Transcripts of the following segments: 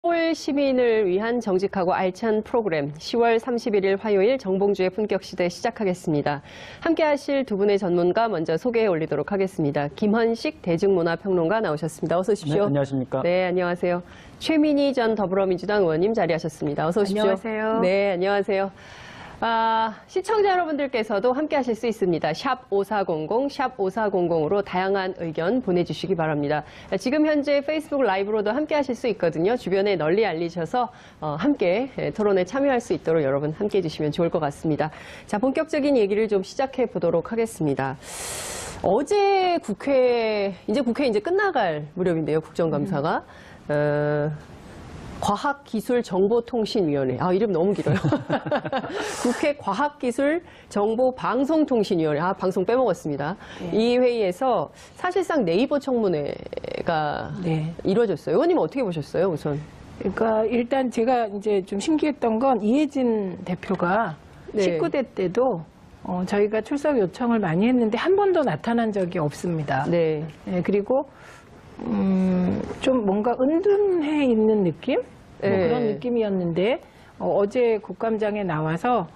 서울 시민을 위한 정직하고 알찬 프로그램 10월 31일 화요일 정봉주의 품격시대 시작하겠습니다. 함께 하실 두 분의 전문가 먼저 소개해 올리도록 하겠습니다. 김헌식 대중문화평론가 나오셨습니다. 어서 오십시오. 네, 안녕하십니까. 네, 안녕하세요. 최민희 전 더불어민주당 의원님 자리하셨습니다. 어서 오십시오. 안녕하세요. 네, 안녕하세요. 시청자 여러분들께서도 함께 하실 수 있습니다. 샵 5400, 샵 5400으로 다양한 의견 보내주시기 바랍니다. 지금 현재 페이스북 라이브로도 함께 하실 수 있거든요. 주변에 널리 알리셔서 함께 토론에 참여할 수 있도록 여러분 함께 해주시면 좋을 것 같습니다. 자, 본격적인 얘기를 좀 시작해 보도록 하겠습니다. 어제 이제 국회 이제 끝나갈 무렵인데요. 국정감사가. 과학기술정보통신위원회. 이름 너무 길어요. 국회 과학기술정보방송통신위원회. 방송 빼먹었습니다. 네. 이 회의에서 사실상 네이버 청문회가 이루어졌어요. 의원님 어떻게 보셨어요, 우선? 그러니까 일단 제가 이제 좀 신기했던 건 이해진 대표가 19대 때도 저희가 출석 요청을 많이 했는데 한 번도 나타난 적이 없습니다. 네, 그리고 좀 뭔가 은둔해 있는 느낌? 그런 느낌이었는데 어제 국감장에 나와서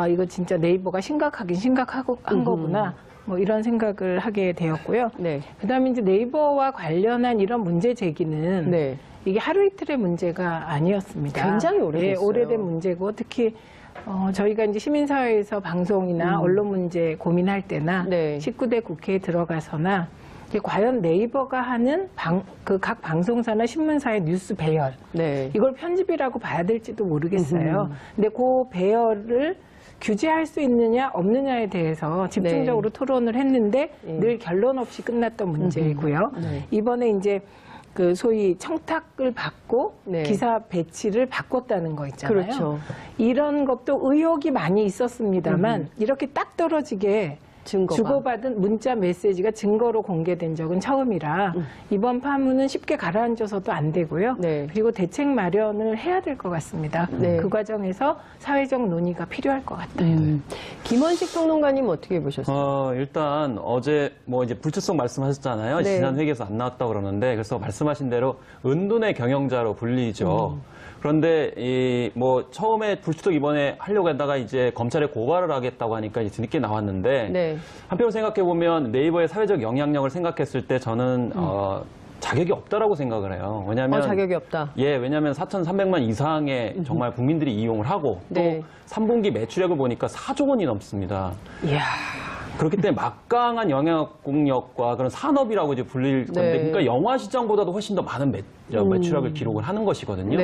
이거 진짜 네이버가 심각하긴 심각한 거구나 이런 생각을 하게 되었고요. 네. 그다음에 이제 네이버와 관련한 이런 문제 제기는 이게 하루 이틀의 문제가 아니었습니다. 굉장히 오래됐어요. 오래된 문제고 특히 저희가 이제 시민사회에서 방송이나 언론 문제 고민할 때나 19대 국회에 들어가서나 과연 네이버가 하는 각 방송사나 신문사의 뉴스 배열 이걸 편집이라고 봐야 될지도 모르겠어요. 근데 그 배열을 규제할 수 있느냐 없느냐에 대해서 집중적으로 토론을 했는데 늘 결론 없이 끝났던 문제이고요. 이번에 이제 그 소위 청탁을 받고 기사 배치를 바꿨다는 거 있잖아요. 그렇죠. 이런 것도 의혹이 많이 있었습니다만 이렇게 딱 떨어지게 주고받은 문자 메시지가 증거로 공개된 적은 처음이라 이번 파문은 쉽게 가라앉아서도 안 되고요. 그리고 대책 마련을 해야 될 것 같습니다. 그 과정에서 사회적 논의가 필요할 것 같아요. 김헌식 평론가님 어떻게 보셨어요? 일단 어제 이제 불출석 말씀하셨잖아요. 지난 회기에서 안 나왔다고 그러는데 그래서 말씀하신 대로 은둔의 경영자로 불리죠. 그런데 처음에 불출석 이번에 하려고 하다가 이제 검찰에 고발을 하겠다고 하니까 이제 뒤늦게 나왔는데 한편으로 생각해 보면 네이버의 사회적 영향력을 생각했을 때 저는 자격이 없다라고 생각을 해요. 왜냐하면 자격이 없다. 왜냐하면 4,300만 이상의 정말 국민들이 이용을 하고 또 3분기 매출액을 보니까 4조 원이 넘습니다. 이야. 그렇기 때문에 막강한 영향력과 그런 산업이라고 이제 불릴 건데, 그러니까 영화 시장보다도 훨씬 더 많은 매출액을 기록을 하는 것이거든요.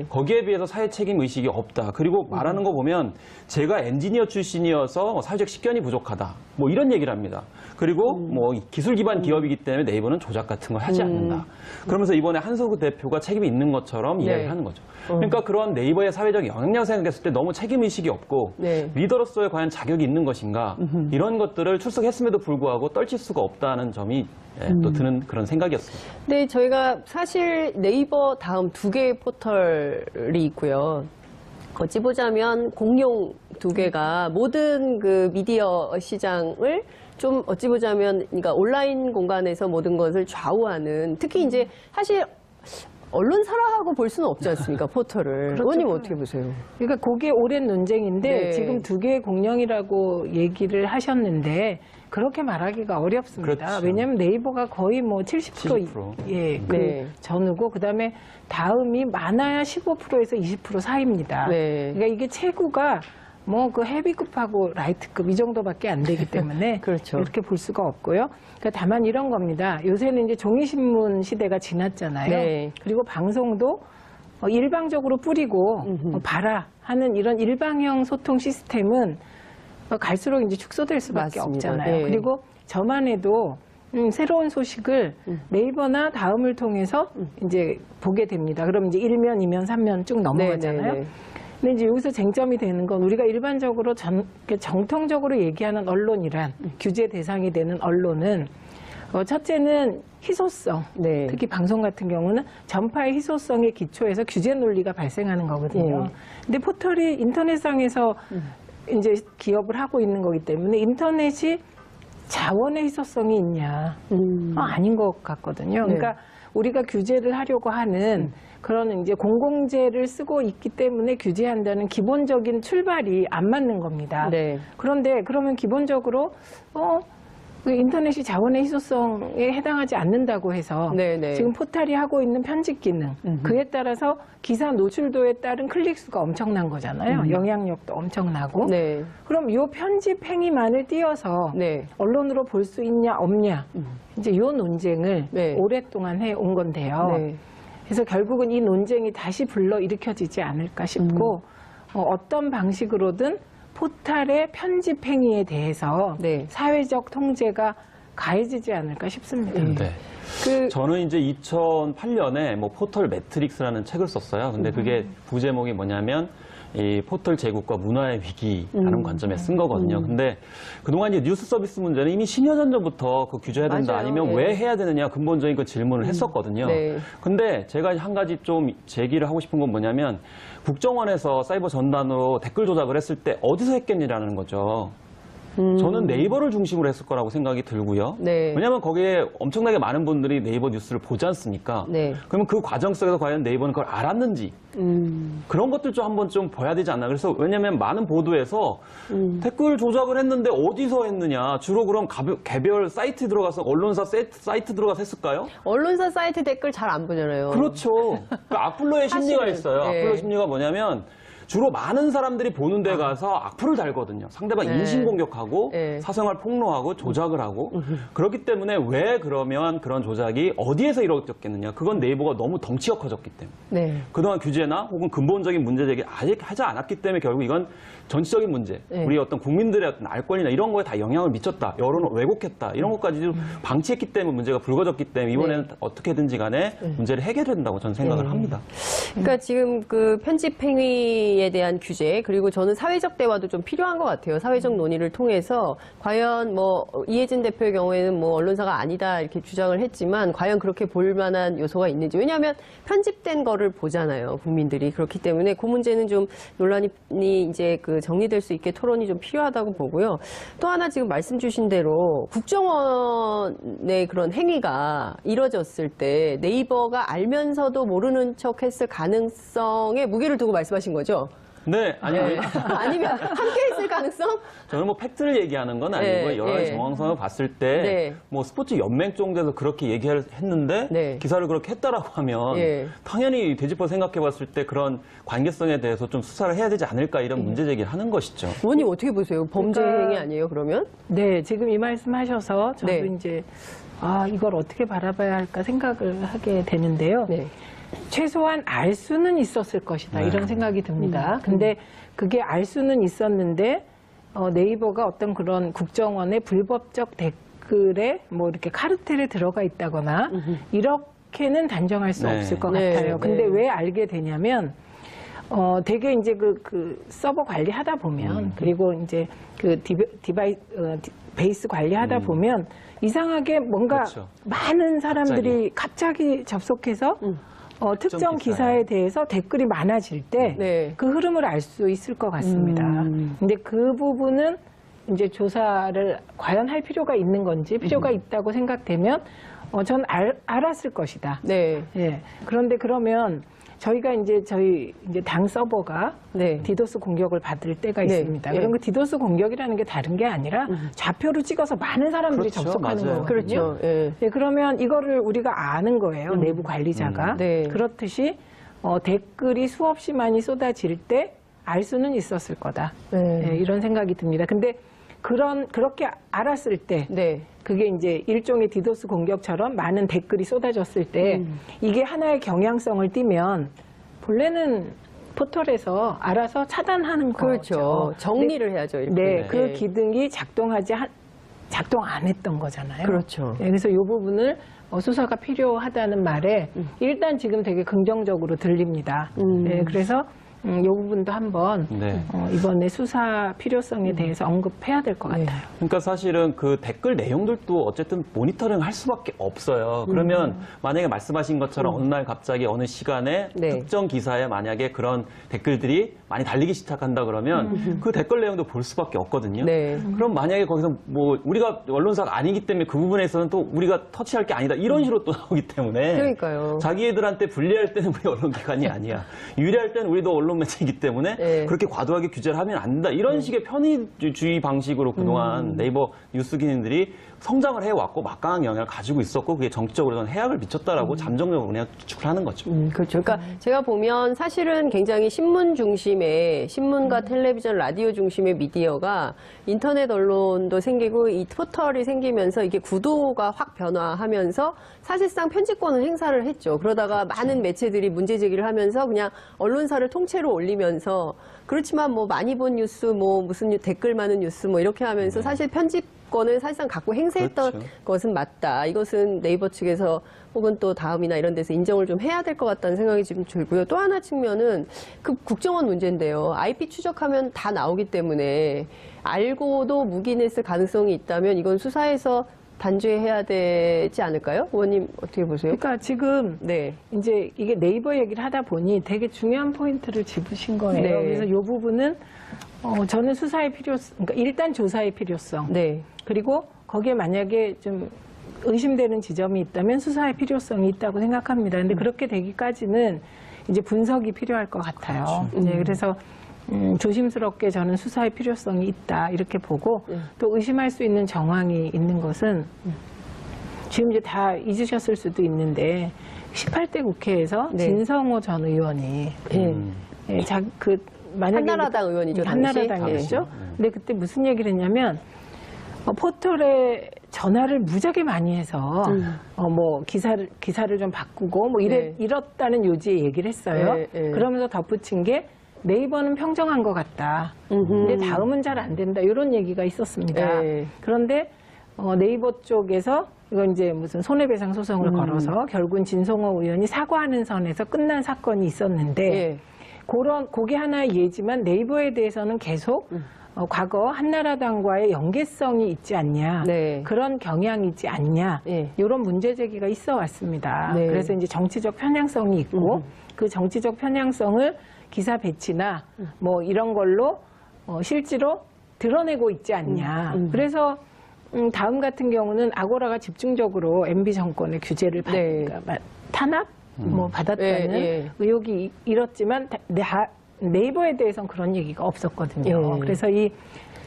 거기에 비해서 사회 책임 의식이 없다. 그리고 말하는 거 보면 제가 엔지니어 출신이어서 사회적 식견이 부족하다. 이런 얘기를 합니다. 그리고 기술 기반 기업이기 때문에 네이버는 조작 같은 걸 하지 않는다. 그러면서 이번에 한석우 대표가 책임이 있는 것처럼 이야기를 하는 거죠. 그러니까 그런 네이버의 사회적 영향력을 생각했을 때 너무 책임 의식이 없고 리더로서의 과연 자격이 있는 것인가 이런 것들을 출석했음에도 불구하고 떨칠 수가 없다는 점이 또 드는 그런 생각이었습니다. 네, 저희가 사실 네이버 다음 두 개의 포털이 있고요. 어찌 보자면 공용 두 개가 모든 그 미디어 시장을 좀 어찌 보자면 그러니까 온라인 공간에서 모든 것을 좌우하는 특히 이제 사실 언론사라고 볼 수는 없지 않습니까? 포털을. 의원님 어떻게 보세요? 그러니까 그게 오랜 논쟁인데 지금 두 개의 공룡이라고 얘기를 하셨는데 그렇게 말하기가 어렵습니다. 왜냐하면 네이버가 거의 70% 전후고 그다음에 다음이 많아야 15%에서 20% 사이입니다. 그러니까 이게 최고가 그 헤비급하고 라이트급 이 정도밖에 안 되기 때문에 이렇게 볼 수가 없고요. 그러니까 다만 이런 겁니다. 요새는 이제 종이신문 시대가 지났잖아요. 그리고 방송도 일방적으로 뿌리고 봐라 하는 이런 일방형 소통 시스템은 갈수록 이제 축소될 수밖에 없잖아요. 그리고 저만 해도 새로운 소식을 네이버나 다음을 통해서 이제 보게 됩니다. 그럼 이제 1면, 2면, 3면 쭉 넘어가잖아요. 근데 이제 여기서 쟁점이 되는 건 우리가 일반적으로 정통적으로 얘기하는 언론이란 규제 대상이 되는 언론은 첫째는 희소성, 특히 방송 같은 경우는 전파의 희소성에 기초해서 규제 논리가 발생하는 거거든요. 근데 포털이 인터넷상에서 이제 기업을 하고 있는 거기 때문에 인터넷이 자원의 희소성이 있냐? 아닌 것 같거든요. 그러니까 우리가 규제를 하려고 하는 그런 이제 공공재를 쓰고 있기 때문에 규제한다는 기본적인 출발이 안 맞는 겁니다. 네. 그런데 그러면 기본적으로 그 인터넷이 자원의 희소성에 해당하지 않는다고 해서 네네. 지금 포탈이 하고 있는 편집 기능 그에 따라서 기사 노출도에 따른 클릭수가 엄청난 거잖아요. 영향력도 엄청나고. 네. 그럼 이 편집 행위만을 띄어서 네. 언론으로 볼 수 있냐 없냐 이제 이 논쟁을 네. 오랫동안 해온 건데요. 네. 그래서 결국은 이 논쟁이 다시 불러 일으켜지지 않을까 싶고 어떤 방식으로든 포탈의 편집 행위에 대해서 네. 사회적 통제가 가해지지 않을까 싶습니다. 네. 저는 이제 2008년에 뭐 포털 매트릭스라는 책을 썼어요. 근데 그게 부제목이 뭐냐면 이 포털 제국과 문화의 위기라는 관점에 쓴 거거든요. 근데 그동안 이제 뉴스 서비스 문제는 이미 10여 년 전부터 그 규제해야 된다 맞아요. 아니면 예. 왜 해야 되느냐 근본적인 그 질문을 했었거든요. 네. 근데 제가 한 가지 좀 제기를 하고 싶은 건 뭐냐면 국정원에서 사이버 전단으로 댓글 조작을 했을 때 어디서 했겠냐라는 거죠. 저는 네이버를 중심으로 했을 거라고 생각이 들고요. 네. 왜냐하면 거기에 엄청나게 많은 분들이 네이버 뉴스를 보지 않습니까? 네. 그러면 그 과정 속에서 과연 네이버는 그걸 알았는지 그런 것들 좀 한번 좀 봐야 되지 않나. 그래서 왜냐하면 많은 보도에서 댓글 조작을 했는데 어디서 했느냐. 주로 그럼 개별 사이트 들어가서 언론사 사이트 들어가서 했을까요? 언론사 사이트 댓글 잘 안 보잖아요. 그렇죠. 그 악플러의 심리가 사실은, 있어요. 네. 악플러 심리가 뭐냐면 주로 많은 사람들이 보는 데 가서 악플을 달거든요. 상대방 네. 인신공격하고 네. 사생활 폭로하고 조작을 하고 그렇기 때문에 왜 그러면 그런 조작이 어디에서 이루어졌겠느냐. 그건 네이버가 너무 덩치가 커졌기 때문에. 네. 그동안 규제나 혹은 근본적인 문제 제기 아직 하지 않았기 때문에 결국 이건 전체적인 문제, 네. 우리 어떤 국민들의 어떤 알권이나 이런 거에 다 영향을 미쳤다, 여론을 왜곡했다 이런 것까지 방치했기 때문에 문제가 불거졌기 때문에 이번에는 어떻게든지 간에 문제를 해결해야 된다고 저는 생각을 합니다. 그러니까 지금 그 편집 행위에 대한 규제 그리고 저는 사회적 대화도 좀 필요한 것 같아요. 사회적 논의를 통해서 과연 뭐 이혜진 대표의 경우에는 뭐 언론사가 아니다 이렇게 주장을 했지만 과연 그렇게 볼 만한 요소가 있는지 왜냐하면 편집된 거를 보잖아요. 국민들이 그렇기 때문에 그 문제는 좀 논란이 이제 그 정리될 수 있게 토론이 좀 필요하다고 보고요. 또 하나 지금 말씀 주신 대로 국정원의 그런 행위가 이뤄졌을 때 네이버가 알면서도 모르는 척 했을 가능성에 무게를 두고 말씀하신 거죠? 네, 아니면 아니면 함께 했을 가능성? 저는 뭐 팩트를 얘기하는 건 아니고 네, 여러 가지 네. 정황상을 봤을 때 네. 뭐 스포츠 연맹 정도에서 그렇게 얘기를 했는데 네. 기사를 그렇게 했다라고 하면 네. 당연히 되짚어 생각해 봤을 때 그런 관계성에 대해서 좀 수사를 해야 되지 않을까 이런 문제 제기를 하는 것이죠. 의원님 어떻게 보세요? 범죄 행위 아니에요 그러면? 네, 지금 이 말씀하셔서 저도 네. 이제 이걸 어떻게 바라봐야 할까 생각을 하게 되는데요. 네. 최소한 알 수는 있었을 것이다 이런 생각이 듭니다. 근데 그게 알 수는 있었는데 네이버가 어떤 그런 국정원의 불법적 댓글에 뭐 이렇게 카르텔에 들어가 있다거나 이렇게는 단정할 수 네. 없을 것 네, 같아요. 네. 근데 왜 알게 되냐면 되게 이제 그 서버 관리하다 보면 그리고 이제 그 베이스 관리하다 보면 이상하게 뭔가 그렇죠. 많은 사람들이 갑자기 접속해서 특정 기사에 대해서 댓글이 많아질 때 네. 그 흐름을 알 수 있을 것 같습니다. 근데 그 부분은 이제 조사를 과연 할 필요가 있는 건지 필요가 있다고 생각되면 전 알았을 것이다. 네. 예. 그런데 그러면 저희가 이제 저희 당 서버가 네. 디도스 공격을 받을 때가 네. 있습니다. 네. 그런 그 디도스 공격이라는 게 다른 게 아니라 좌표를 찍어서 많은 사람들이 그렇죠. 접속하는 맞아요. 거거든요. 그렇죠. 예. 네, 그러면 이거를 우리가 아는 거예요. 내부 관리자가. 네. 그렇듯이 댓글이 수없이 많이 쏟아질 때 알 수는 있었을 거다. 네. 네, 이런 생각이 듭니다. 근데 그렇게 알았을 때 네. 그게 이제 일종의 디도스 공격처럼 많은 댓글이 쏟아졌을 때 이게 하나의 경향성을 띠면 본래는 포털에서 알아서 차단하는 그렇죠. 거죠. 정리를 해야죠. 이렇게. 네, 그 기능이 작동 안 했던 거잖아요. 그렇죠. 네, 그래서 이 부분을 수사가 필요하다는 말에 일단 지금 되게 긍정적으로 들립니다. 네, 그래서 이 부분도 한번 네. 이번에 수사 필요성에 대해서 언급해야 될 것 같아요. 그러니까 사실은 그 댓글 내용들도 어쨌든 모니터링 할 수밖에 없어요. 그러면 만약에 말씀하신 것처럼 어느 날 갑자기 어느 시간에 네. 특정 기사에 만약에 그런 댓글들이 많이 달리기 시작한다 그러면 그 댓글 내용도 볼 수밖에 없거든요. 네. 그럼 만약에 거기서 뭐 우리가 언론사가 아니기 때문에 그 부분에서는 또 우리가 터치할 게 아니다 이런 식으로 또 나오기 때문에 그러니까요. 자기애들한테 불리할 때는 우리 언론기관이 아니야. 유리할 때는 우리도 언론 매체이기 때문에 네. 그렇게 과도하게 규제를 하면 안 된다. 이런 식의 편의주의 방식으로 그동안 네이버 뉴스 기능들이 성장을 해왔고 막강한 영향을 가지고 있었고 그게 정치적으로는 해악을 미쳤다라고 잠정적으로 그냥 추측을 하는 거죠. 그렇죠. 그러니까 제가 보면 사실은 굉장히 신문 중심의 신문과 텔레비전, 라디오 중심의 미디어가 인터넷 언론도 생기고 이 포털이 생기면서 이게 구도가 확 변화하면서 사실상 편집권을 행사를 했죠. 그러다가 많은 매체들이 문제 제기를 하면서 그냥 언론사를 통째로 올리면서 그렇지만 뭐 많이 본 뉴스, 뭐 무슨 댓글 많은 뉴스 뭐 이렇게 하면서 사실 편집권을 사실상 갖고 행사했던 그렇죠. 것은 맞다. 이것은 네이버 측에서 혹은 또 다음이나 이런 데서 인정을 좀 해야 될 것 같다는 생각이 지금 들고요. 또 하나 측면은 그 국정원 문제인데요. IP 추적하면 다 나오기 때문에 알고도 묵인했을 가능성이 있다면 이건 수사에서 단죄해야 되지 않을까요? 의원님 어떻게 보세요? 그러니까 지금 네. 이제 이게 네이버 얘기를 하다 보니 되게 중요한 포인트를 짚으신 거예요. 네. 그래서 이 부분은 저는 수사의 필요성, 그러니까 일단 조사의 필요성, 네. 그리고 거기에 만약에 좀 의심되는 지점이 있다면 수사의 필요성이 있다고 생각합니다. 근데 그렇게 되기까지는 이제 분석이 필요할 것 같아요. 네, 그래서 조심스럽게 저는 수사의 필요성이 있다 이렇게 보고 또 의심할 수 있는 정황이 있는 것은 지금 이제 다 잊으셨을 수도 있는데 18대 국회에서 네. 진성호 전 의원이 만약에 한나라당 의원이죠, 당시? 한나라당이었죠. 네. 근데 그때 무슨 얘기를 했냐면 포털에 전화를 무지하게 많이 해서 뭐 기사를 좀 바꾸고 뭐 네. 이렇다는 요지의 얘기를 했어요. 네, 네. 그러면서 덧붙인 게 네이버는 평정한 것 같다. 근데 다음은 잘 안 된다. 이런 얘기가 있었습니다. 네. 그런데 네이버 쪽에서 이건 이제 무슨 손해배상 소송을 걸어서 결국은 진성호 의원이 사과하는 선에서 끝난 사건이 있었는데 예. 그게 하나의 예지만 네이버에 대해서는 계속 과거 한나라당과의 연계성이 있지 않냐, 네. 그런 경향이 있지 않냐, 예. 이런 문제 제기가 있어 왔습니다. 네. 그래서 이제 정치적 편향성이 있고 그 정치적 편향성을 기사 배치나 뭐 이런 걸로 실제로 드러내고 있지 않냐. 그래서 다음 같은 경우는 아고라가 집중적으로 MB 정권의 규제를 네. 탄압 뭐 받았다는 예, 예. 의혹이 일었지만 네이버에 대해서는 그런 얘기가 없었거든요. 예. 그래서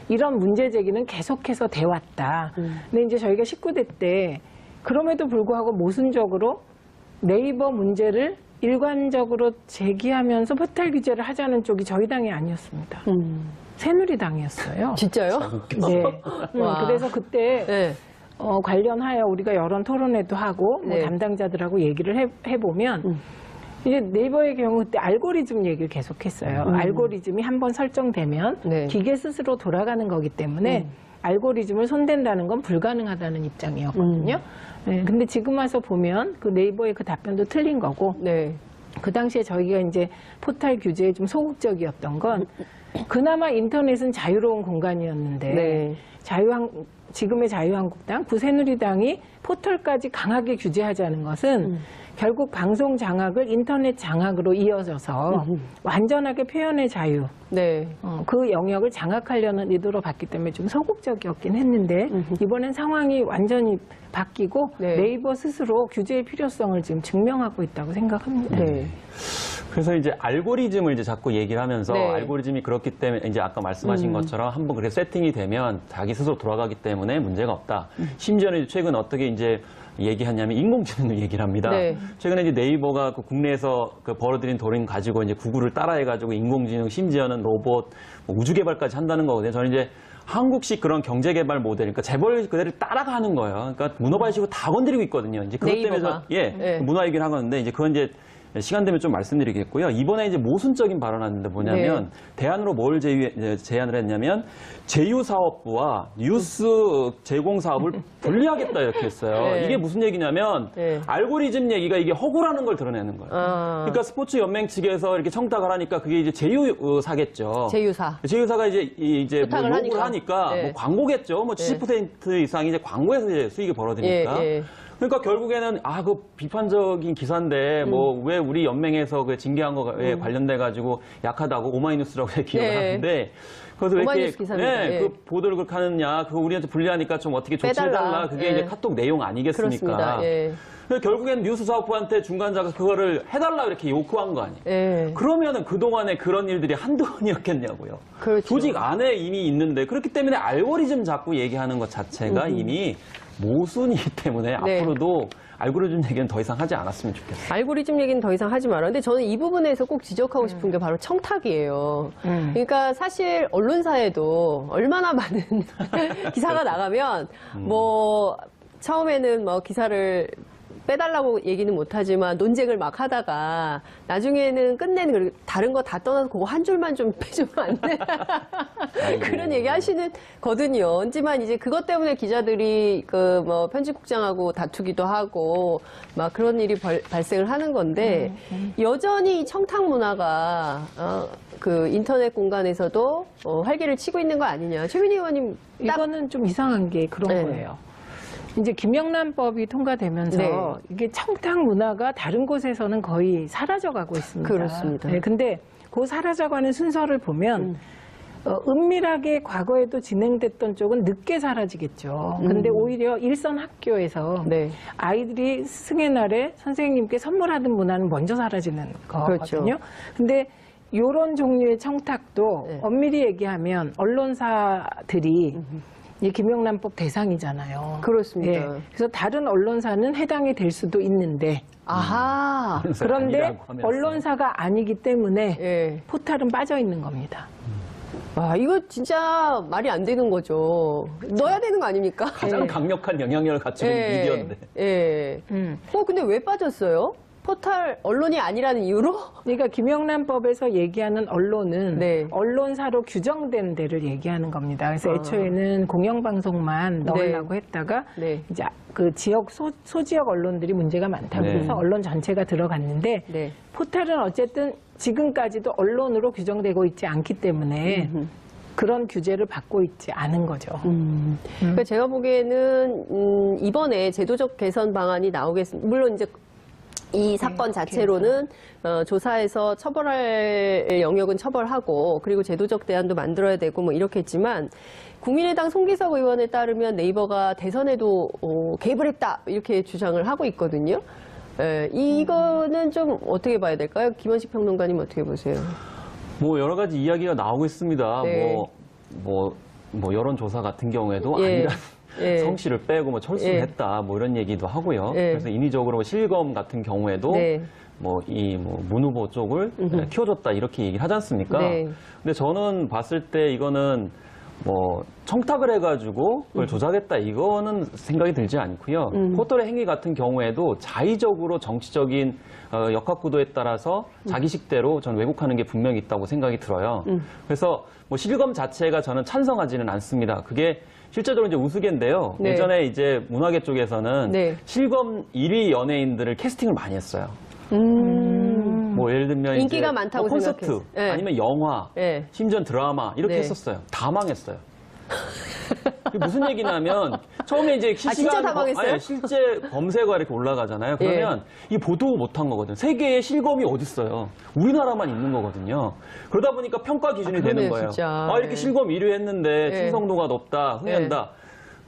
이런 문제 제기는 계속해서 돼 왔다. 근데 이제 저희가 19대 때 그럼에도 불구하고 모순적으로 네이버 문제를 일관적으로 제기하면서 포털 규제를 하자는 쪽이 저희 당이 아니었습니다. 새누리당이었어요. 진짜요? 네. 와. 그래서 그때 네. 관련하여 우리가 여론 토론회도 하고 뭐 네. 담당자들하고 얘기를 해보면 이제 네이버의 경우 그때 알고리즘 얘기를 계속했어요. 알고리즘이 한번 설정되면 네. 기계 스스로 돌아가는 거기 때문에 알고리즘을 손댄다는 건 불가능하다는 입장이었거든요. 네, 근데 지금 와서 보면 그 네이버의 그 답변도 틀린 거고 네. 그 당시에 저희가 이제 포털 규제에 좀 소극적이었던 건 그나마 인터넷은 자유로운 공간이었는데 네. 지금의 자유한국당, 구새누리당이 포털까지 강하게 규제하자는 것은 결국 방송 장악을 인터넷 장악으로 이어져서 완전하게 표현의 자유, 네. 그 영역을 장악하려는 의도로 봤기 때문에 좀 소극적이었긴 했는데 이번엔 상황이 완전히 바뀌고 네. 네이버 스스로 규제의 필요성을 지금 증명하고 있다고 생각합니다. 네. 그래서 이제 알고리즘을 이제 자꾸 얘기를 하면서 네. 알고리즘이 그렇기 때문에 이제 아까 말씀하신 것처럼 한번 그렇게 세팅이 되면 자기 스스로 돌아가기 때문에 문제가 없다. 심지어는 최근 어떻게 이제 얘기하냐면 인공지능을 얘기를 합니다. 네. 최근에 이제 네이버가 그 국내에서 그 벌어들인 돈을 가지고 이제 구글을 따라해가지고 인공지능 심지어는 로봇 뭐 우주 개발까지 한다는 거거든요. 저는 이제 한국식 그런 경제 개발 모델, 그러니까 재벌 그대로 따라가는 거예요. 그러니까 문어발식으로 다 건드리고 있거든요. 이제 그것 때문에 네이버가. 예, 네. 문화 얘기를 하고 있는데 이제 그건 이제 시간 되면 좀 말씀드리겠고요. 이번에 이제 모순적인 발언하는데 뭐냐면 대안으로 뭘 제안을 했냐면 제휴사업부와 뉴스 제공 사업을 분리하겠다 이렇게 했어요. 이게 무슨 얘기냐면 알고리즘 얘기가 이게 허구라는 걸 드러내는 거예요. 그러니까 스포츠 연맹 측에서 이렇게 청탁을 하니까 그게 이제 제휴사겠죠. 제휴사가 이제 뭐 요구를 하니까 뭐 광고겠죠. 뭐 70% 이상이 이제 광고에서 이제 수익이 벌어지니까. 그러니까 결국에는 그 비판적인 기사인데 뭐 왜 우리 연맹에서 그 징계한 거에 관련돼 가지고 약하다고 오마이뉴스라고 기억을 하는데 그래서 왜 이렇게 그 보도를 그렇게 하느냐 그거 우리한테 불리하니까 좀 어떻게 조치해달라 그게 이제 카톡 내용 아니겠습니까? 결국엔 뉴스사업부한테 중간자가 그거를 해달라 이렇게 요구한 거 아니에요? 그러면은 그동안에 그런 일들이 한두 번이었겠냐고요. 조직 안에 이미 있는데 그렇기 때문에 알고리즘 자꾸 얘기하는 것 자체가 이미 모순이기 때문에 앞으로도 알고리즘 얘기는 더 이상 하지 않았으면 좋겠어요. 알고리즘 얘기는 더 이상 하지 마라. 근데 저는 이 부분에서 꼭 지적하고 싶은 게 바로 청탁이에요. 그러니까 사실 언론사에도 얼마나 많은 기사가 나가면 뭐 처음에는 뭐 기사를 빼달라고 얘기는 못하지만 논쟁을 막 하다가 나중에는 끝내는 다른 거 다 떠나서 그거 한 줄만 좀 빼주면 안 돼? 그런 얘기 하시는 거든요. 하지만 이제 그것 때문에 기자들이 그 뭐 편집국장하고 다투기도 하고 막 그런 일이 발생을 하는 건데 여전히 청탁 문화가 그 인터넷 공간에서도 활기를 치고 있는 거 아니냐. 최민희 의원님 이거는 좀 이상한 게 그런 거예요. 이제 김영란법이 통과되면서 이게 청탁 문화가 다른 곳에서는 거의 사라져가고 있습니다. 그렇습니다. 근데 그 사라져가는 순서를 보면 은밀하게 과거에도 진행됐던 쪽은 늦게 사라지겠죠. 근데 오히려 일선 학교에서 아이들이 승의 날에 선생님께 선물하던 문화는 먼저 사라지는 거거든요. 근데 이런 종류의 청탁도 엄밀히 얘기하면 언론사들이 이 김영란법 대상이잖아요. 그렇습니다. 그래서 다른 언론사는 해당이 될 수도 있는데, 그런데 언론사가 아니기 때문에 포탈은 빠져 있는 겁니다. 와, 이거 진짜 말이 안 되는 거죠. 넣어야 되는 거 아닙니까? 가장 강력한 영향력을 갖추고 있는 미디어인데. 근데 왜 빠졌어요? 포털 언론이 아니라는 이유로? 그러니까 김영란법에서 얘기하는 언론은 언론사로 규정된 데를 얘기하는 겁니다. 그래서 애초에는 공영방송만 넣으려고 했다가 이제 그 지역 소지역 언론들이 문제가 많다고 해서 언론 전체가 들어갔는데 포털은 어쨌든 지금까지도 언론으로 규정되고 있지 않기 때문에 그런 규제를 받고 있지 않은 거죠. 그러니까 제가 보기에는 이번에 제도적 개선 방안이 나오겠습니다. 물론 이제 이 사건 자체로는 조사해서 처벌할 영역은 처벌하고 그리고 제도적 대안도 만들어야 되고 뭐 이렇게 했지만 국민의당 송기석 의원에 따르면 네이버가 대선에도 개입을 했다 이렇게 주장을 하고 있거든요. 이거는 좀 어떻게 봐야 될까요? 김원식 평론가님 어떻게 보세요? 뭐 여러 가지 이야기가 나오고 있습니다. 뭐 여론조사 같은 경우에도 아니라는 성씨를 빼고 뭐 철수를 했다 뭐 이런 얘기도 하고요. 그래서 인위적으로 실검 같은 경우에도 문 후보 쪽을 키워줬다 이렇게 얘기를 하지 않습니까? 근데 저는 봤을 때 이거는 뭐 청탁을 해가지고 그걸 조작했다 이거는 생각이 들지 않고요. 포털의 행위 같은 경우에도 자의적으로 정치적인 역학구도에 따라서 자기식대로 저는 왜곡하는 게 분명히 있다고 생각이 들어요. 그래서 뭐 실검 자체가 저는 찬성하지는 않습니다. 그게 실제적으로 이제 우스개인데요. 예전에 이제 문화계 쪽에서는 실검 1위 연예인들을 캐스팅을 많이 했어요. 뭐 예를 들면 인기가 이제 많다고 콘서트 생각했어요. 아니면 영화, 심지어 드라마 이렇게 했었어요. 다 망했어요. 그게 무슨 얘기냐면 처음에 이제 진짜 다 망했어요? 실제 검색어가 이렇게 올라가잖아요. 그러면 이 보도 못한 거거든요. 세계에 실검이 어딨어요. 우리나라만 있는 거거든요. 그러다 보니까 평가 기준이 되는 거예요. 진짜. 이렇게 실검 1위 했는데 충성도가 높다, 흥한다.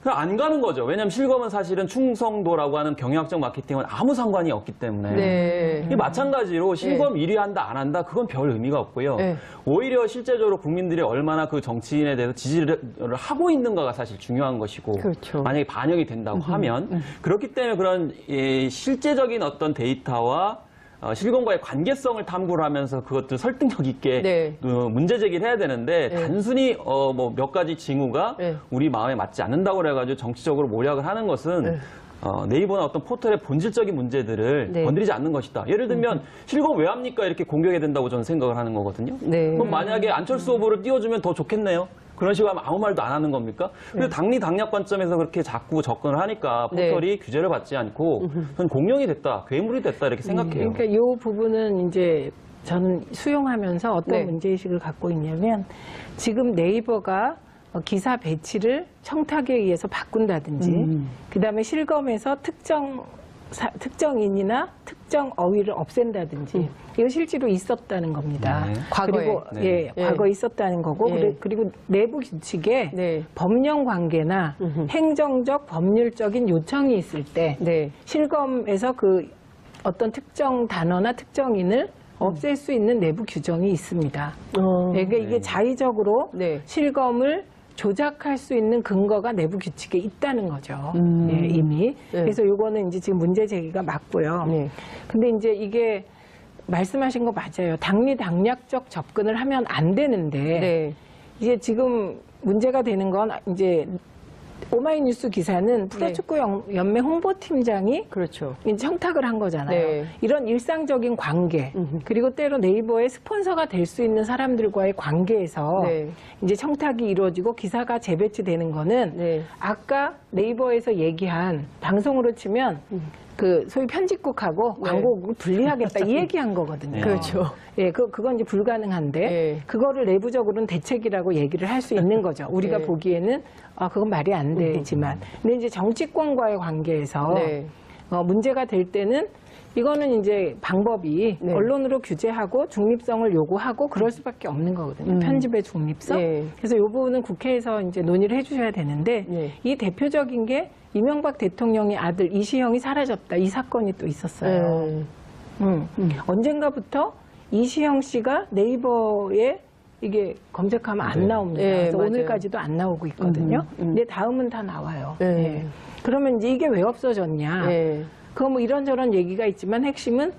그냥 안 가는 거죠. 왜냐하면 실검은 사실은 충성도라고 하는 경영학적 마케팅은 아무 상관이 없기 때문에. 이 마찬가지로 실검 1위 한다 안 한다 그건 별 의미가 없고요. 오히려 실제적으로 국민들이 얼마나 그 정치인에 대해서 지지를 하고 있는가가 사실 중요한 것이고 만약에 반영이 된다고 하면 그렇기 때문에 그런 실제적인 어떤 데이터와 실검과의 관계성을 탐구를 하면서 그것들 설득력 있게 문제 제기를 해야 되는데 단순히 뭐 몇 가지 징후가 우리 마음에 맞지 않는다고 그래가지고 정치적으로 모략을 하는 것은 네이버나 어떤 포털의 본질적인 문제들을 네. 건드리지 않는 것이다. 예를 들면 실검 왜 합니까? 이렇게 공격해야 된다고 저는 생각을 하는 거거든요. 네. 그럼 만약에 안철수 후보를 띄워주면 더 좋겠네요. 그런 식으로 하면 아무 말도 안 하는 겁니까? 그리고 당리 당략 관점에서 그렇게 자꾸 접근을 하니까 포털이 규제를 받지 않고 그건 공룡이 됐다, 괴물이 됐다 이렇게 생각해요. 그러니까 이 부분은 이제 저는 수용하면서 어떤 네. 문제의식을 갖고 있냐면 지금 네이버가 기사 배치를 청탁에 의해서 바꾼다든지 그다음에 실검에서 특정인이나 특정 어휘를 없앤다든지 이거 실제로 있었다는 겁니다. 네. 과거에. 그리고 네. 과거에 있었다는 거고 네. 그리고 내부 규칙에 네. 법령 관계나 행정적 법률적인 요청이 있을 때 네. 실검에서 그 어떤 특정 단어나 특정인을 없앨 수 있는 내부 규정이 있습니다. 그러니까 이게 자의적으로 네. 실검을 조작할 수 있는 근거가 내부 규칙에 있다는 거죠. 예, 이미. 네. 그래서 요거는 이제 지금 문제 제기가 맞고요. 네. 근데 이제 이게 말씀하신 거 맞아요. 당리당략적 접근을 하면 안 되는데 네. 이제 지금 문제가 되는 건 이제 오마이뉴스 기사는 프로축구 연맹 홍보팀장이 그렇죠. 청탁을 한 거잖아요. 네. 이런 일상적인 관계 그리고 때로 네이버의 스폰서가 될 수 있는 사람들과의 관계에서 네. 이제 청탁이 이루어지고 기사가 재배치되는 거는 네. 아까 네이버에서 얘기한 방송으로 치면 그 소위 편집국하고 네. 광고국을 분리하겠다 이 얘기한 거거든요. 그렇죠. 예, 그건 이제 불가능한데 네. 그거를 내부적으로는 대책이라고 얘기를 할 수 있는 거죠. 우리가 네. 보기에는 그건 말이 안 되지만, 근데 이제 정치권과의 관계에서 네. 문제가 될 때는 이거는 이제 방법이 네. 언론으로 규제하고 중립성을 요구하고 그럴 수밖에 없는 거거든요. 편집의 중립성. 네. 그래서 이 부분은 국회에서 이제 논의를 해주셔야 되는데 네. 이 대표적인 게 이명박 대통령의 아들 이시영이 사라졌다 이 사건이 또 있었어요. 언젠가부터 이시영 씨가 네이버에 이게 검색하면 안 네. 나옵니다. 네, 그래서 맞아요. 오늘까지도 안 나오고 있거든요. 근데 다음은 다 나와요. 네. 네. 그러면 이제 이게 왜 없어졌냐? 네. 그거 뭐 이런저런 얘기가 있지만 핵심은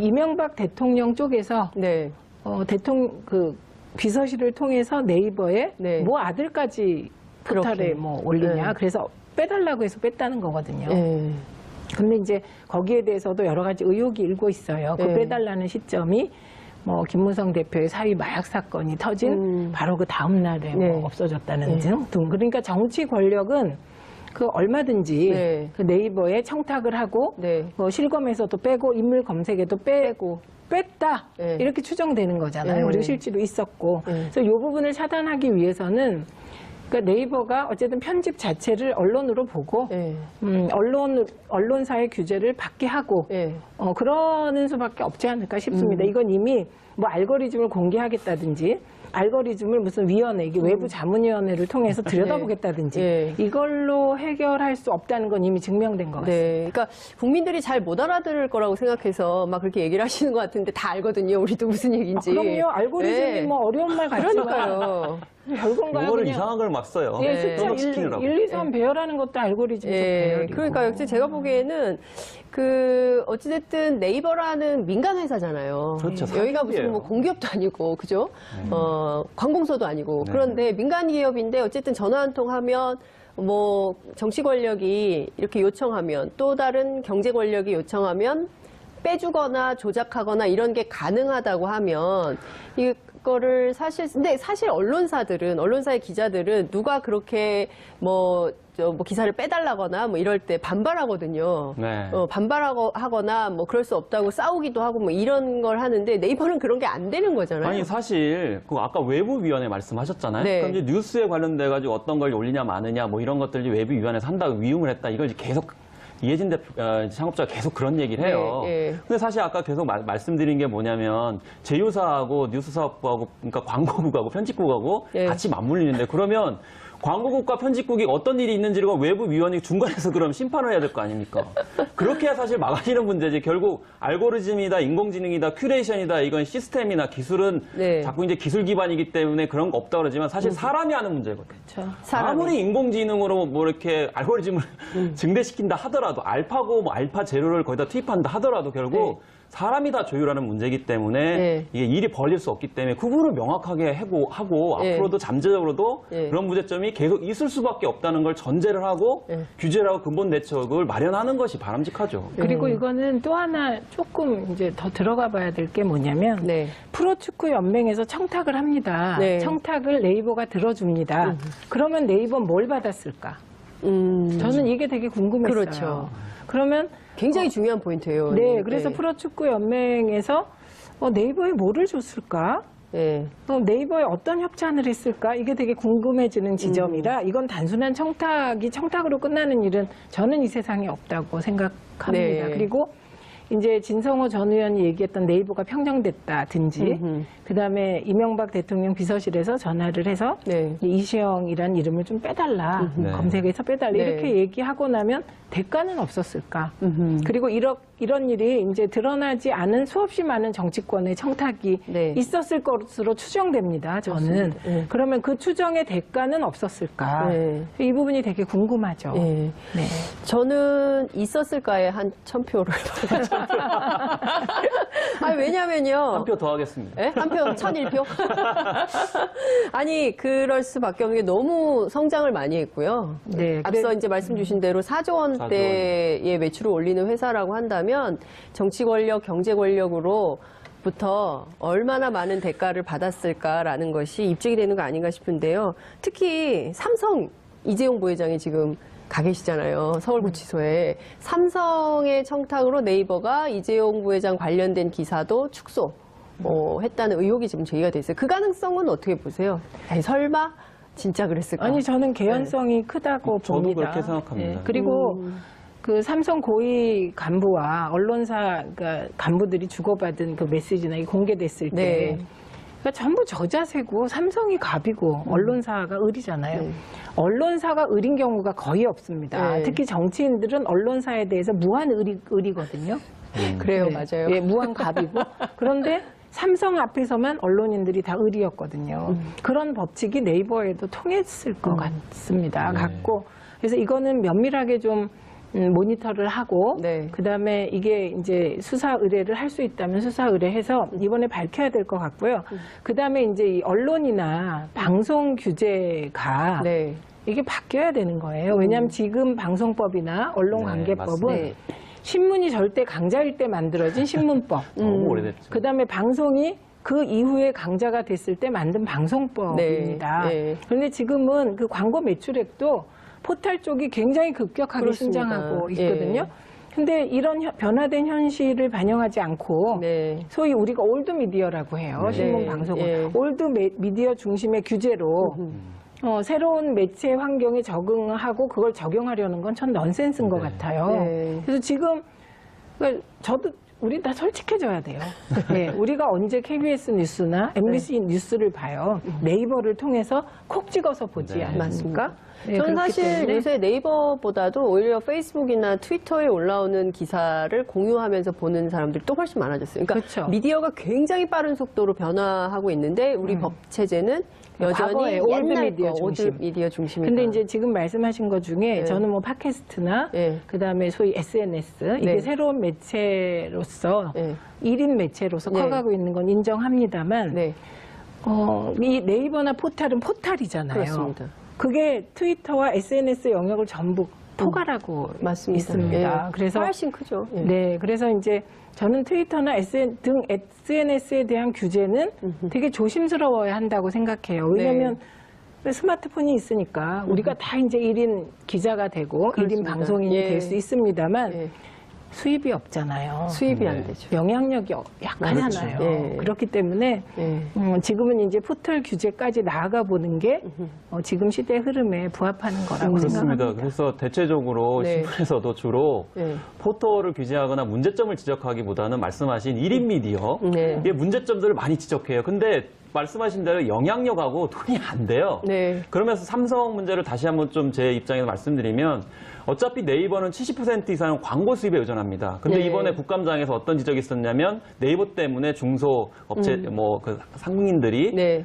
이명박 대통령 쪽에서 네. 대통령 그 비서실을 통해서 네이버에 네. 뭐 아들까지 포털에 그렇게. 뭐 올리냐. 네. 그래서 빼달라고 해서 뺐다는 거거든요. 네. 근데 이제 거기에 대해서도 여러 가지 의혹이 일고 있어요. 그 네. 빼달라는 시점이 뭐 김무성 대표의 사위 마약 사건이 터진 바로 그 다음 날에 네. 뭐 없어졌다는 등. 그러니까 정치 권력은 그 얼마든지 네. 그 네이버에 청탁을 하고 네. 뭐 실검에서도 빼고 인물 검색에도 빼고 뺐다 네. 이렇게 추정되는 거잖아요. 네. 그리고 실제로 있었고 네. 그래서 이 부분을 차단하기 위해서는 그러니까 네이버가 어쨌든 편집 자체를 언론으로 보고 네. 언론사의 규제를 받게 하고 네. 그러는 수밖에 없지 않을까 싶습니다. 이건 이미 뭐 알고리즘을 공개하겠다든지 알고리즘을 무슨 위원회, 이게 외부 자문위원회를 통해서 들여다보겠다든지 네. 이걸로 해결할 수 없다는 건 이미 증명된 것 같습니다. 네, 그러니까 국민들이 잘 못 알아들을 거라고 생각해서 막 그렇게 얘기를 하시는 것 같은데 다 알거든요. 우리도 무슨 얘기인지. 그럼요. 알고리즘이 네. 뭐 어려운 말 같지만 그러니까요. 별건가요? 용어를 그냥. 이상한 걸 막 써요. 예, 네. 숫자 떠먹시키느라고. 1, 2, 3 배열하는 것도 알고리즘에서 배열이고. 그러니까 역시 제가 보기에는 그 어찌됐든 네이버라는 민간 회사잖아요. 그렇죠. 여기가 무슨 사기업이에요. 뭐 공기업도 아니고 그죠? 관공서도 아니고 그런데 민간 기업인데 어쨌든 전화 한 통 하면 뭐 정치 권력이 이렇게 요청하면 또 다른 경제 권력이 요청하면 빼주거나 조작하거나 이런 게 가능하다고 하면 이거를 근데 사실 언론사의 기자들은 누가 그렇게 뭐 기사를 빼달라거나 뭐 이럴 때 반발하거든요. 네. 반발하거나 뭐 그럴 수 없다고 싸우기도 하고 뭐 이런 걸 하는데 네이버는 그런 게 안 되는 거잖아요. 아니 사실 그 아까 외부위원회 말씀하셨잖아요. 네. 그럼 이제 뉴스에 관련돼 가지고 어떤 걸 올리냐 마느냐 뭐 이런 것들 이제 외부위원회에서 한다고 위임을 했다. 이걸 이제 계속 이해진 창업자가 계속 그런 얘기를 해요. 네, 네. 근데 사실 아까 계속 말씀드린 게 뭐냐면 제휴사하고 뉴스사업부하고 그러니까 광고국하고 편집국하고 네. 같이 맞물리는데 그러면 광고국과 편집국이 어떤 일이 있는지를 외부위원회 중간에서 그럼 심판을 해야 될 거 아닙니까? 그렇게 해야 사실 막아지는 문제지. 결국 알고리즘이다, 인공지능이다, 큐레이션이다, 이건 시스템이나 기술은 네. 자꾸 이제 기술 기반이기 때문에 그런 거 없다 그러지만 사실 사람이 하는 문제거든요. 그렇죠. 사람이. 아무리 인공지능으로 뭐 이렇게 알고리즘을 증대시킨다 하더라도 알파고 뭐 알파 제로를 거기다 투입한다 하더라도 결국 사람이 다 조율하는 문제이기 때문에 이게 일이 벌릴 수 없기 때문에 구분을 명확하게 하고 앞으로도 잠재적으로도 그런 문제점이 계속 있을 수밖에 없다는 걸 전제를 하고 규제를 하고 근본 대책을 마련하는 것이 바람직하죠. 그리고 이거는 또 하나 조금 이제 더 들어가 봐야 될 게 뭐냐면 프로축구 연맹에서 청탁을 합니다. 청탁을 네이버가 들어줍니다. 그러면 네이버 뭘 받았을까? 저는 이게 되게 궁금했어요. 그렇죠. 그러면 굉장히 중요한 포인트예요. 네, 그래서 프로축구 연맹에서 네이버에 뭐를 줬을까? 네이버에 어떤 협찬을 했을까? 이게 되게 궁금해지는 지점이라 이건 단순한 청탁으로 끝나는 일은 저는 이 세상에 없다고 생각합니다. 그리고 이제 진성호 전 의원이 얘기했던 네이버가 평정됐다든지 그다음에 이명박 대통령 비서실에서 전화를 해서 이시영이라는 이름을 좀 빼달라. 검색에서 빼달라. 이렇게 얘기하고 나면 대가는 없었을까. 그리고 이런 일이 이제 드러나지 않은 수없이 많은 정치권의 청탁이 있었을 것으로 추정됩니다. 저는. 그러면 그 추정의 대가는 없었을까. 이 부분이 되게 궁금하죠. 저는 있었을까에 한 1000표를. 아니, 왜냐면요. 한 표 더 하겠습니다. 한 표, 1001표? 아니, 그럴 수밖에 없는 게 너무 성장을 많이 했고요. 앞서 이제 말씀 주신 대로 4조 원대의 매출을 올리는 회사라고 한다면 정치 권력, 경제 권력으로부터 얼마나 많은 대가를 받았을까라는 것이 입증이 되는 거 아닌가 싶은데요. 특히 삼성 이재용 부회장이 지금 가 계시잖아요. 서울구치소에. 삼성의 청탁으로 네이버가 이재용 부회장 관련된 기사도 축소 했다는 의혹이 지금 제기가 돼 있어요. 그 가능성은 어떻게 보세요? 아니, 설마 진짜 그랬을까? 아니, 저는 개연성이 크다고 봅니다. 저도 그렇게 생각합니다. 그리고 그 삼성 고위 간부와 언론사 그러니까 간부들이 주고받은 그 메시지나 이게 공개됐을 때 그러니까 전부 저자세고 삼성이 갑이고 언론사가 을이잖아요. 언론사가 을인 경우가 거의 없습니다. 특히 정치인들은 언론사에 대해서 무한 을이거든요. 그래요, 맞아요. 무한 갑이고. 그런데 삼성 앞에서만 언론인들이 다 을이었거든요. 그런 법칙이 네이버에도 통했을 것 같습니다. 같고. 그래서 이거는 면밀하게 좀 모니터를 하고 그다음에 이게 이제 수사 의뢰를 할 수 있다면 수사 의뢰해서 이번에 밝혀야 될 것 같고요. 그다음에 이제 이 언론이나 방송 규제가 이게 바뀌어야 되는 거예요. 왜냐하면 지금 방송법이나 언론관계법은 신문이 절대 강자일 때 만들어진 신문법. 너무 오래됐죠. 그다음에 방송이 그 이후에 강자가 됐을 때 만든 방송법입니다. 그런데 지금은 그 광고 매출액도 포털 쪽이 굉장히 급격하게 그렇습니다. 신장하고 있거든요. 근데 이런 변화된 현실을 반영하지 않고 소위 우리가 올드 미디어라고 해요. 신문 방송은. 올드 미디어 중심의 규제로 새로운 매체 환경에 적응하고 그걸 적용하려는 건 전 넌센스인 것 같아요. 그래서 지금 그러니까 우리 다 솔직해져야 돼요. 우리가 언제 KBS 뉴스나 MBC 뉴스를 봐요. 네이버를 통해서 콕 찍어서 보지 않습니까? 저는 사실 요새 네이버보다도 오히려 페이스북이나 트위터에 올라오는 기사를 공유하면서 보는 사람들이 또 훨씬 많아졌어요. 그러니까 미디어가 굉장히 빠른 속도로 변화하고 있는데 우리 법 체제는 여전히 올드 옛날 미디어 중심. 올드 미디어 중심이다. 근데 이제 지금 말씀하신 것 중에 저는 뭐 팟캐스트나 그다음에 소위 SNS 이게 새로운 매체로서 1인 매체로서 커가고 있는 건 인정합니다만 이 네이버나 포탈은 포탈이잖아요. 그렇습니다. 그게 트위터와 SNS 영역을 전부 포괄하고 있습니다. 그래서 훨씬 크죠. 그래서 이제 저는 트위터나 등 SNS에 대한 규제는 되게 조심스러워야 한다고 생각해요. 왜냐하면 스마트폰이 있으니까 우리가 다 이제 1인 기자가 되고 1인 방송인이 될 수 있습니다만 수입이 없잖아요. 수입이 안 되죠. 영향력이 약하잖아요. 그렇기 때문에 지금은 이제 포털 규제까지 나아가 보는 게 지금 시대 흐름에 부합하는 거라고 생각합니다. 그래서 대체적으로 신문에서도 주로 포털을 규제하거나 문제점을 지적하기보다는 말씀하신 1인 미디어 이게 문제점들을 많이 지적해요. 근데 말씀하신 대로 영향력하고 돈이 안 돼요. 그러면서 삼성 문제를 다시 한번 좀 제 입장에서 말씀드리면 어차피 네이버는 70% 이상 광고 수입에 의존합니다. 근데 이번에 국감장에서 어떤 지적이 있었냐면 네이버 때문에 중소업체 그 상인들이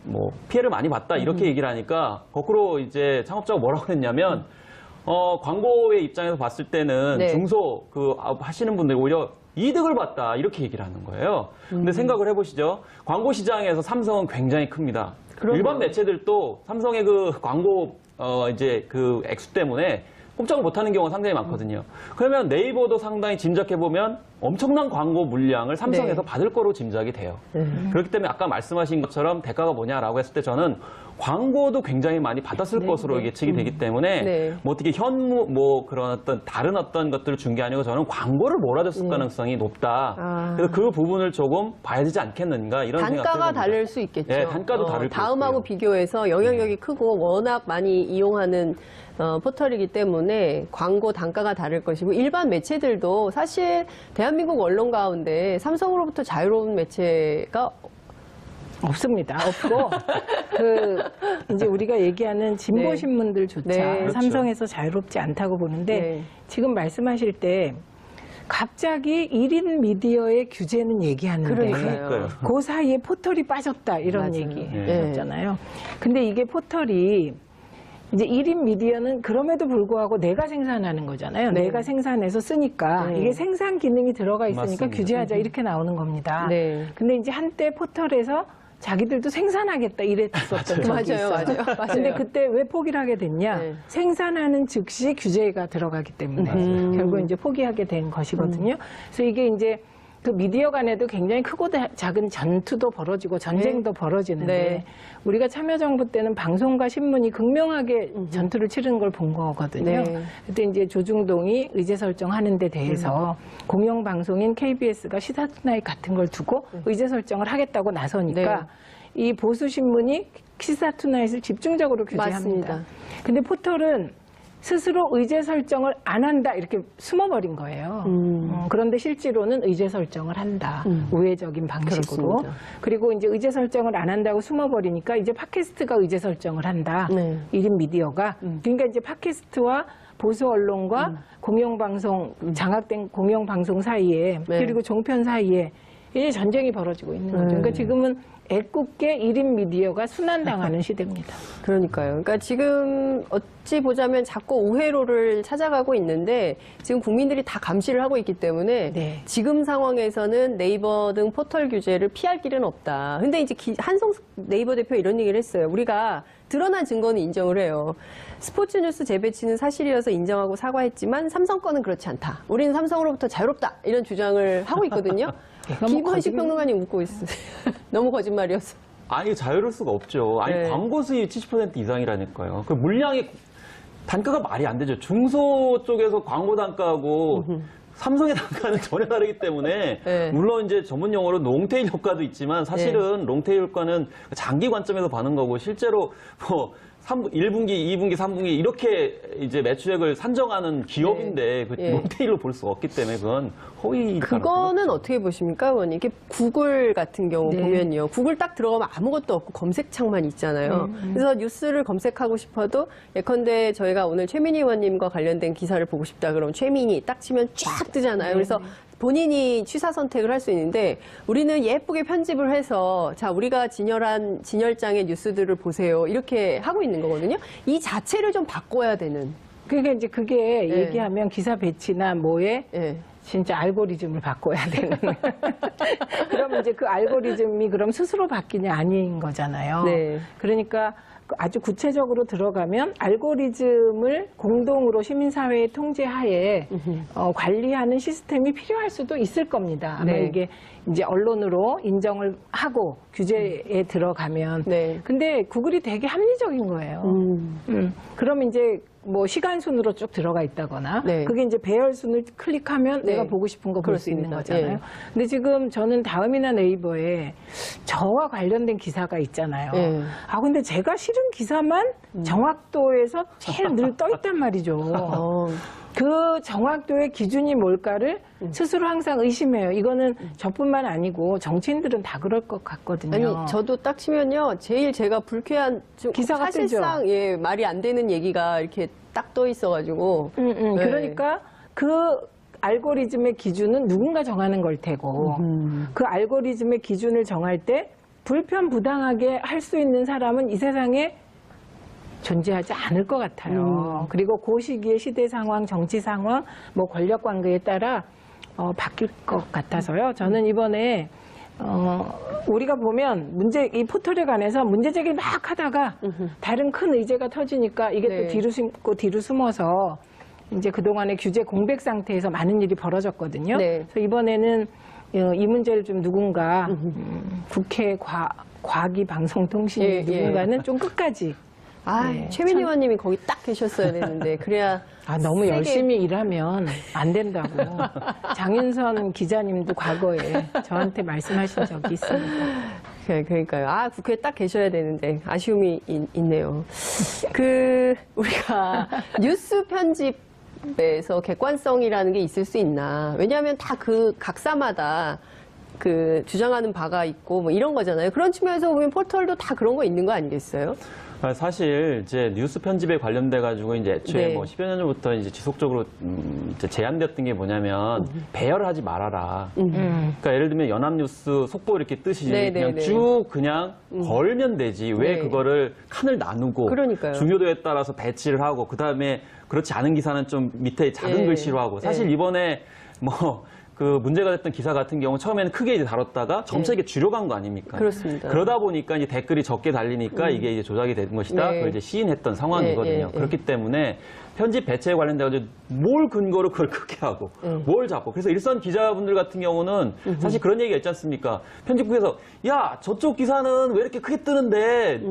뭐 피해를 많이 봤다 이렇게 얘기를 하니까 거꾸로 이제 창업자가 뭐라고 했냐면 광고의 입장에서 봤을 때는 중소 하시는 분들이 오히려 이득을 봤다 이렇게 얘기를 하는 거예요. 근데 생각을 해보시죠. 광고 시장에서 삼성은 굉장히 큽니다. 그럼요. 일반 매체들도 삼성의 그 광고 이제 그 액수 때문에 꼼짝을 못하는 경우가 상당히 많거든요. 그러면 네이버도 상당히 짐작해보면 엄청난 광고 물량을 삼성에서 네. 받을 거로 짐작이 돼요. 그렇기 때문에 아까 말씀하신 것처럼 대가가 뭐냐라고 했을 때 저는 광고도 굉장히 많이 받았을 것으로 예측이 되기 때문에 네. 뭐 어떻게 현무 뭐 그런 어떤 다른 어떤 것들을 준 게 아니고 저는 광고를 몰아줬을 가능성이 높다. 그래서 그 부분을 조금 봐야 되지 않겠는가 이런 생각이 단가가 듭니다. 다를 수 있겠죠. 네, 단가도 다를 다음하고 거고요. 비교해서 영향력이 크고 워낙 많이 이용하는 포털이기 때문에 광고 단가가 다를 것이고 일반 매체들도 사실 대한민국 언론 가운데 삼성으로부터 자유로운 매체가 없습니다. 없고 이제 우리가 얘기하는 진보 네. 신문들조차 네. 그렇죠. 삼성에서 자유롭지 않다고 보는데 네. 지금 말씀하실 때 갑자기 1인 미디어의 규제는 얘기하는데 그러니까요. 그 사이에 포털이 빠졌다 이런 맞아요. 얘기였잖아요. 근데 이게 포털이 이제 1인 미디어는 그럼에도 불구하고 내가 생산하는 거잖아요. 네. 내가 생산해서 쓰니까 네. 이게 생산 기능이 들어가 있으니까 맞습니다. 규제하자 이렇게 나오는 겁니다. 네. 근데 이제 한때 포털에서 자기들도 생산하겠다 이랬었던 적이 맞아요, 있어요. 맞아요. 근데 그때 왜 포기를 하게 됐냐? 네. 생산하는 즉시 규제가 들어가기 때문에 결국 이제 포기하게 된 것이거든요. 그래서 이게 이제 그 미디어 간에도 굉장히 크고 작은 전투도 벌어지고 전쟁도 벌어지는데 네. 우리가 참여정부 때는 방송과 신문이 극명하게 전투를 치르는 걸 본 거거든요. 네. 그때 이제 조중동이 의제 설정하는 데 대해서 공영방송인 KBS가 시사투나잇 같은 걸 두고 의제 설정을 하겠다고 나서니까 이 보수신문이 시사투나잇을 집중적으로 규제합니다. 맞습니다. 근데 포털은 스스로 의제 설정을 안 한다 이렇게 숨어버린 거예요. 그런데 실제로는 의제 설정을 한다. 우회적인 방식으로. 그렇습니다. 그리고 이제 의제 설정을 안 한다고 숨어버리니까 이제 팟캐스트가 의제 설정을 한다. 네. 1인 미디어가. 그러니까 이제 팟캐스트와 보수 언론과 공영방송, 장악된 공영방송 사이에 네. 그리고 종편 사이에 이제 전쟁이 벌어지고 있는 거죠. 그러니까 지금은 애꿎게 1인 미디어가 순환당하는 시대입니다. 그러니까요. 그러니까 지금 어찌 보자면 자꾸 우회로를 찾아가고 있는데 지금 국민들이 다 감시를 하고 있기 때문에 네. 지금 상황에서는 네이버 등 포털 규제를 피할 길은 없다. 근데 이제 한성숙 네이버 대표 이런 얘기를 했어요. 우리가 드러난 증거는 인정을 해요. 스포츠 뉴스 재배치는 사실이어서 인정하고 사과했지만 삼성 거는 그렇지 않다. 우리는 삼성으로부터 자유롭다. 이런 주장을 하고 있거든요. 김관식 평론가님 웃고 있어요. 너무 거짓말이었어. 아니 자유로울 수가 없죠. 아니 네. 광고 수입 70% 이상이라니까요. 그 물량이 단가가 말이 안 되죠. 중소 쪽에서 광고 단가하고 삼성의 단가는 전혀 다르기 때문에 네. 물론 이제 전문 용어로 롱테일 효과도 있지만 사실은 롱테일 효과는 장기 관점에서 보는 거고 실제로 뭐 1분기, 2분기, 3분기 이렇게 이제 매출액을 산정하는 기업인데 그 예. 롱테일로 볼 수가 없기 때문에 그건 허위. 그거는 어떻게 보십니까, 의원님? 이렇게 구글 같은 경우 네. 보면요. 구글 딱 들어가면 아무것도 없고 검색창만 있잖아요. 그래서 뉴스를 검색하고 싶어도 예컨대 저희가 오늘 최민희 의원님과 관련된 기사를 보고 싶다 그러면 최민희 딱 치면 쫙 뜨잖아요. 그래서 본인이 취사 선택을 할 수 있는데 우리는 예쁘게 편집을 해서 자 우리가 진열장의 뉴스들을 보세요 이렇게 하고 있는 거거든요. 이 자체를 좀 바꿔야 되는. 그러니까 이제 그게 얘기하면 기사 배치나 뭐에 예. 진짜 알고리즘을 바꿔야 되는. 그러면 이제 그 알고리즘이 그럼 스스로 바뀌냐 아닌 거잖아요. 네. 그러니까 아주 구체적으로 들어가면 알고리즘을 공동으로 시민사회의 통제하에 관리하는 시스템이 필요할 수도 있을 겁니다. 아마 네. 이게 이제 언론으로 인정을 하고 규제에 들어가면. 네. 근데 구글이 되게 합리적인 거예요. 그러면 이제 뭐 시간 순으로 쭉 들어가 있다거나 네. 그게 이제 배열 순을 클릭하면 네. 내가 보고 싶은 거 볼 수 있는 그렇습니다. 거잖아요. 예. 근데 지금 저는 다음이나 네이버에 저와 관련된 기사가 있잖아요. 예. 아 근데 제가 실은 기사만 정확도에서 제일 늘 떠 있단 말이죠. 그 정확도의 기준이 뭘까를 스스로 항상 의심해요. 이거는 저뿐만 아니고 정치인들은 다 그럴 것 같거든요. 아니 저도 딱 치면요 제일 제가 불쾌한 좀 기사가 사실상 뜨죠. 예 말이 안 되는 얘기가 이렇게 딱 떠 있어가지고 네. 그러니까 그 알고리즘의 기준은 누군가 정하는 걸 테고 그 알고리즘의 기준을 정할 때 불편부당하게 할 수 있는 사람은 이 세상에 존재하지 않을 것 같아요. 그리고 그 시기의 시대 상황, 정치 상황, 뭐 권력 관계에 따라 바뀔 것 같아서요. 저는 이번에 우리가 보면 이 포털에 관해서 문제 제기를 막 하다가 다른 큰 의제가 터지니까 이게 네. 또 뒤로 숨고 뒤로 숨어서 이제 그동안의 규제 공백 상태에서 많은 일이 벌어졌거든요. 네. 그래서 이번에는 이 문제를 좀 누군가 국회 과기 방송통신 예, 누군가는 좀 끝까지 네, 최민희 의원님이 거기 딱 계셨어야 되는데 그래야 너무 세게- 열심히 일하면 안 된다고 장윤선 기자님도 과거에 저한테 말씀하신 적이 있습니다. 그러니까요. 국회에 딱 계셔야 되는데 아쉬움이 있네요. 우리가 뉴스 편집에서 객관성이라는 게 있을 수 있나? 왜냐하면 다 각사마다 주장하는 바가 있고 뭐 이런 거잖아요. 그런 측면에서 보면 포털도 다 그런 거 있는 거 아니겠어요? 사실 이제 뉴스 편집에 관련돼 가지고 이제 애초에 네. 뭐 10여 년 전부터 이제 지속적으로 이제 제안되었던 게 뭐냐면 배열을 하지 말아라. 그러니까 예를 들면 연합뉴스 속보 이렇게 뜨시지 네, 그냥 네, 네. 쭉 그냥 걸면 되지 왜 네. 그거를 칸을 나누고 그러니까요. 중요도에 따라서 배치를 하고 그 다음에 그렇지 않은 기사는 좀 밑에 작은 네. 글씨로 하고 사실 네. 이번에 문제가 됐던 기사 같은 경우 처음에는 크게 이제 다뤘다가 점차 이게 줄여간 거 아닙니까? 그렇습니다. 그러다 보니까 이제 댓글이 적게 달리니까 이게 이제 조작이 된 것이다. 네. 그걸 이제 시인했던 상황이거든요. 네. 그렇기 때문에 편집 배치에 관련돼서 뭘 근거로 그걸 크게 하고 뭘 잡고 그래서 일선 기자분들 같은 경우는 사실 그런 얘기가 있지 않습니까? 편집국에서 야 저쪽 기사는 왜 이렇게 크게 뜨는데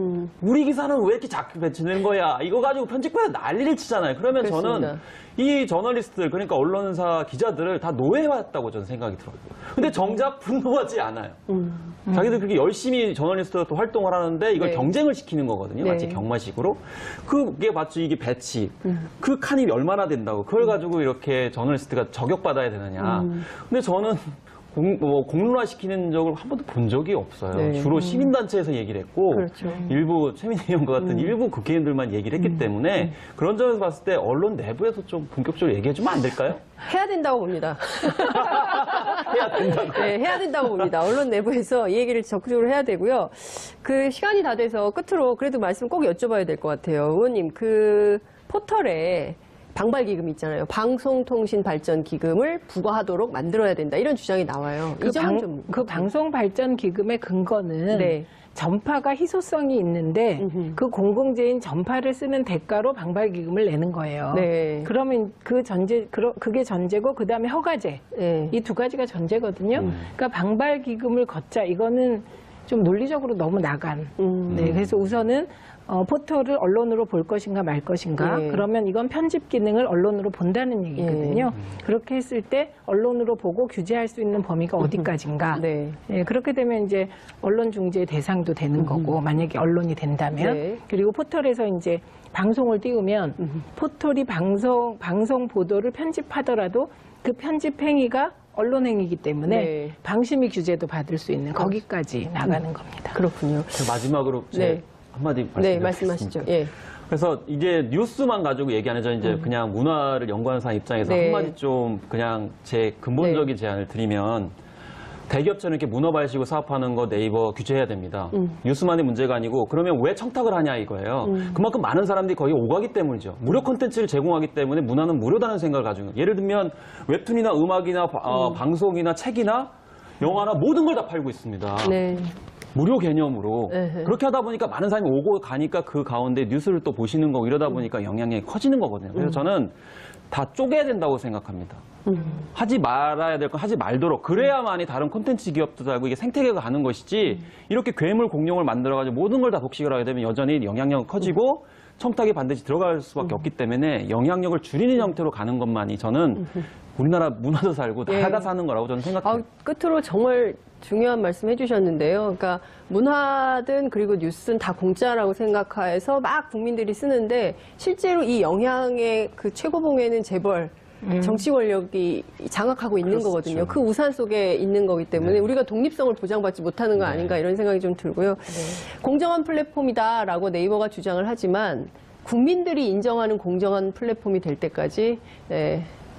우리 기사는 왜 이렇게 작게 배치는 거야? 이거 가지고 편집국에서 난리를 치잖아요. 그러면 그렇습니다. 저는 이 저널리스트들 그러니까 언론사 기자들을 다 노예해왔다고 저는 생각이 들어요. 근데 정작 분노하지 않아요. 자기들 그렇게 열심히 저널리스트로 또 활동을 하는데 이걸 네. 경쟁을 시키는 거거든요. 네. 마치 경마식으로. 그게 마치 이게 배치. 그 칸이 얼마나 된다고. 그걸 가지고 이렇게 저널리스트가 저격받아야 되느냐. 근데 저는 공론화 시키는 적을 한 번도 본 적이 없어요. 네. 주로 시민단체에서 얘기를 했고 그렇죠. 일부 최민희 의원과 같은 일부 국회의원들만 얘기를 했기 때문에 그런 점에서 봤을 때 언론 내부에서 좀 본격적으로 얘기해주면 안 될까요? 해야 된다고 봅니다. 해야 된다고. 네, 해야 된다고 봅니다. 언론 내부에서 이 얘기를 적극적으로 해야 되고요. 시간이 다 돼서 끝으로 그래도 말씀 꼭 여쭤봐야 될 것 같아요. 의원님, 포털에 방발기금 있잖아요. 방송통신발전기금을 부과하도록 만들어야 된다. 이런 주장이 나와요. 이 점은 좀. 방송발전기금의 근거는 네. 전파가 희소성이 있는데 그 공공재인 전파를 쓰는 대가로 방발기금을 내는 거예요. 네. 그러면 그게 전제고 그 다음에 허가제. 네. 이 두 가지가 전제거든요. 그러니까 방발기금을 걷자. 이거는 좀 논리적으로 너무 나간. 네, 그래서 우선은 포털을 언론으로 볼 것인가 말 것인가. 네. 그러면 이건 편집 기능을 언론으로 본다는 얘기거든요. 그렇게 했을 때 언론으로 보고 규제할 수 있는 범위가 어디까지인가. 네. 네, 그렇게 되면 이제 언론 중재 대상도 되는 거고, 만약에 언론이 된다면. 네. 그리고 포털에서 이제 방송을 띄우면 포털이 방송 보도를 편집하더라도 그 편집 행위가 언론 행위이기 때문에 네. 방심위 규제도 받을 수 있는 거기까지 나가는 겁니다. 그렇군요. 마지막으로 네. 한마디 네, 말씀드리겠습니다. 말씀하시죠. 예. 그래서 이제 뉴스만 가지고 얘기 안 해서 이제 그냥 문화를 연구하는 사람 입장에서 네. 한마디 좀 그냥 제 근본적인 제안을 드리면 대기업처럼 이렇게 문어 발식으로 사업하는 거 네이버 규제해야 됩니다. 뉴스만의 문제가 아니고 그러면 왜 청탁을 하냐 이거예요. 그만큼 많은 사람들이 거기 오가기 때문이죠. 무료 콘텐츠를 제공하기 때문에 문화는 무료다는 생각을 가지고 있는. 예를 들면 웹툰이나 음악이나 방송이나 책이나 영화나 모든 걸 다 팔고 있습니다. 네. 무료 개념으로 에헤. 그렇게 하다 보니까 많은 사람이 오고 가니까 그 가운데 뉴스를 또 보시는 거고 이러다 보니까 영향력이 커지는 거거든요. 그래서 저는 다 쪼개야 된다고 생각합니다. 하지 말아야 될 건 하지 말도록 그래야만이 다른 콘텐츠 기업도 알고 이게 생태계가 가는 것이지 이렇게 괴물 공룡을 만들어가지고 모든 걸 다 독식을 하게 되면 여전히 영향력은 커지고 청탁이 반드시 들어갈 수밖에 없기 때문에 영향력을 줄이는 형태로 가는 것만이 저는 우리나라 문화도 살고 나라가 사는 거라고 저는 생각해요. 끝으로 정말 중요한 말씀 해주셨는데요. 그러니까 문화든 그리고 뉴스는 다 공짜라고 생각해서 막 국민들이 쓰는데 실제로 이 영향의 그 최고봉에는 재벌, 정치 권력이 장악하고 있는 그렇죠. 거거든요. 그 우산 속에 있는 거기 때문에 우리가 독립성을 보장받지 못하는 거 아닌가 이런 생각이 좀 들고요. 공정한 플랫폼이다라고 네이버가 주장을 하지만 국민들이 인정하는 공정한 플랫폼이 될 때까지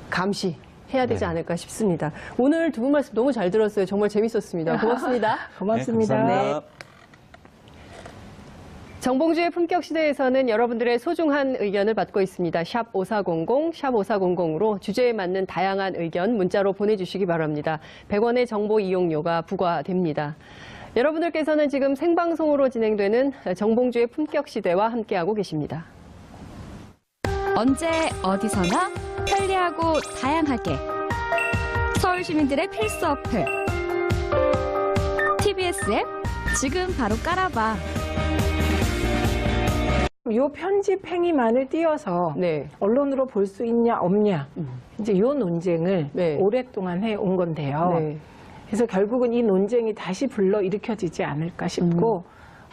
감시해야 되지 않을까 싶습니다. 오늘 두 분 말씀 너무 잘 들었어요. 정말 재밌었습니다. 고맙습니다. 고맙습니다. 네, 감사합니다. 정봉주의 품격시대에서는 여러분들의 소중한 의견을 받고 있습니다. 샵 5400, 샵 5400으로 주제에 맞는 다양한 의견 문자로 보내주시기 바랍니다. 100원의 정보 이용료가 부과됩니다. 여러분들께서는 지금 생방송으로 진행되는 정봉주의 품격시대와 함께하고 계십니다. 언제 어디서나 편리하고 다양하게 서울 시민들의 필수 어플 TBS 앱 지금 바로 깔아봐. 요 편집 행위만을 띄어서 네. 언론으로 볼 수 있냐 없냐 이제 요 논쟁을 네. 오랫동안 해온 건데요. 네. 그래서 결국은 이 논쟁이 다시 불러일으켜지지 않을까 싶고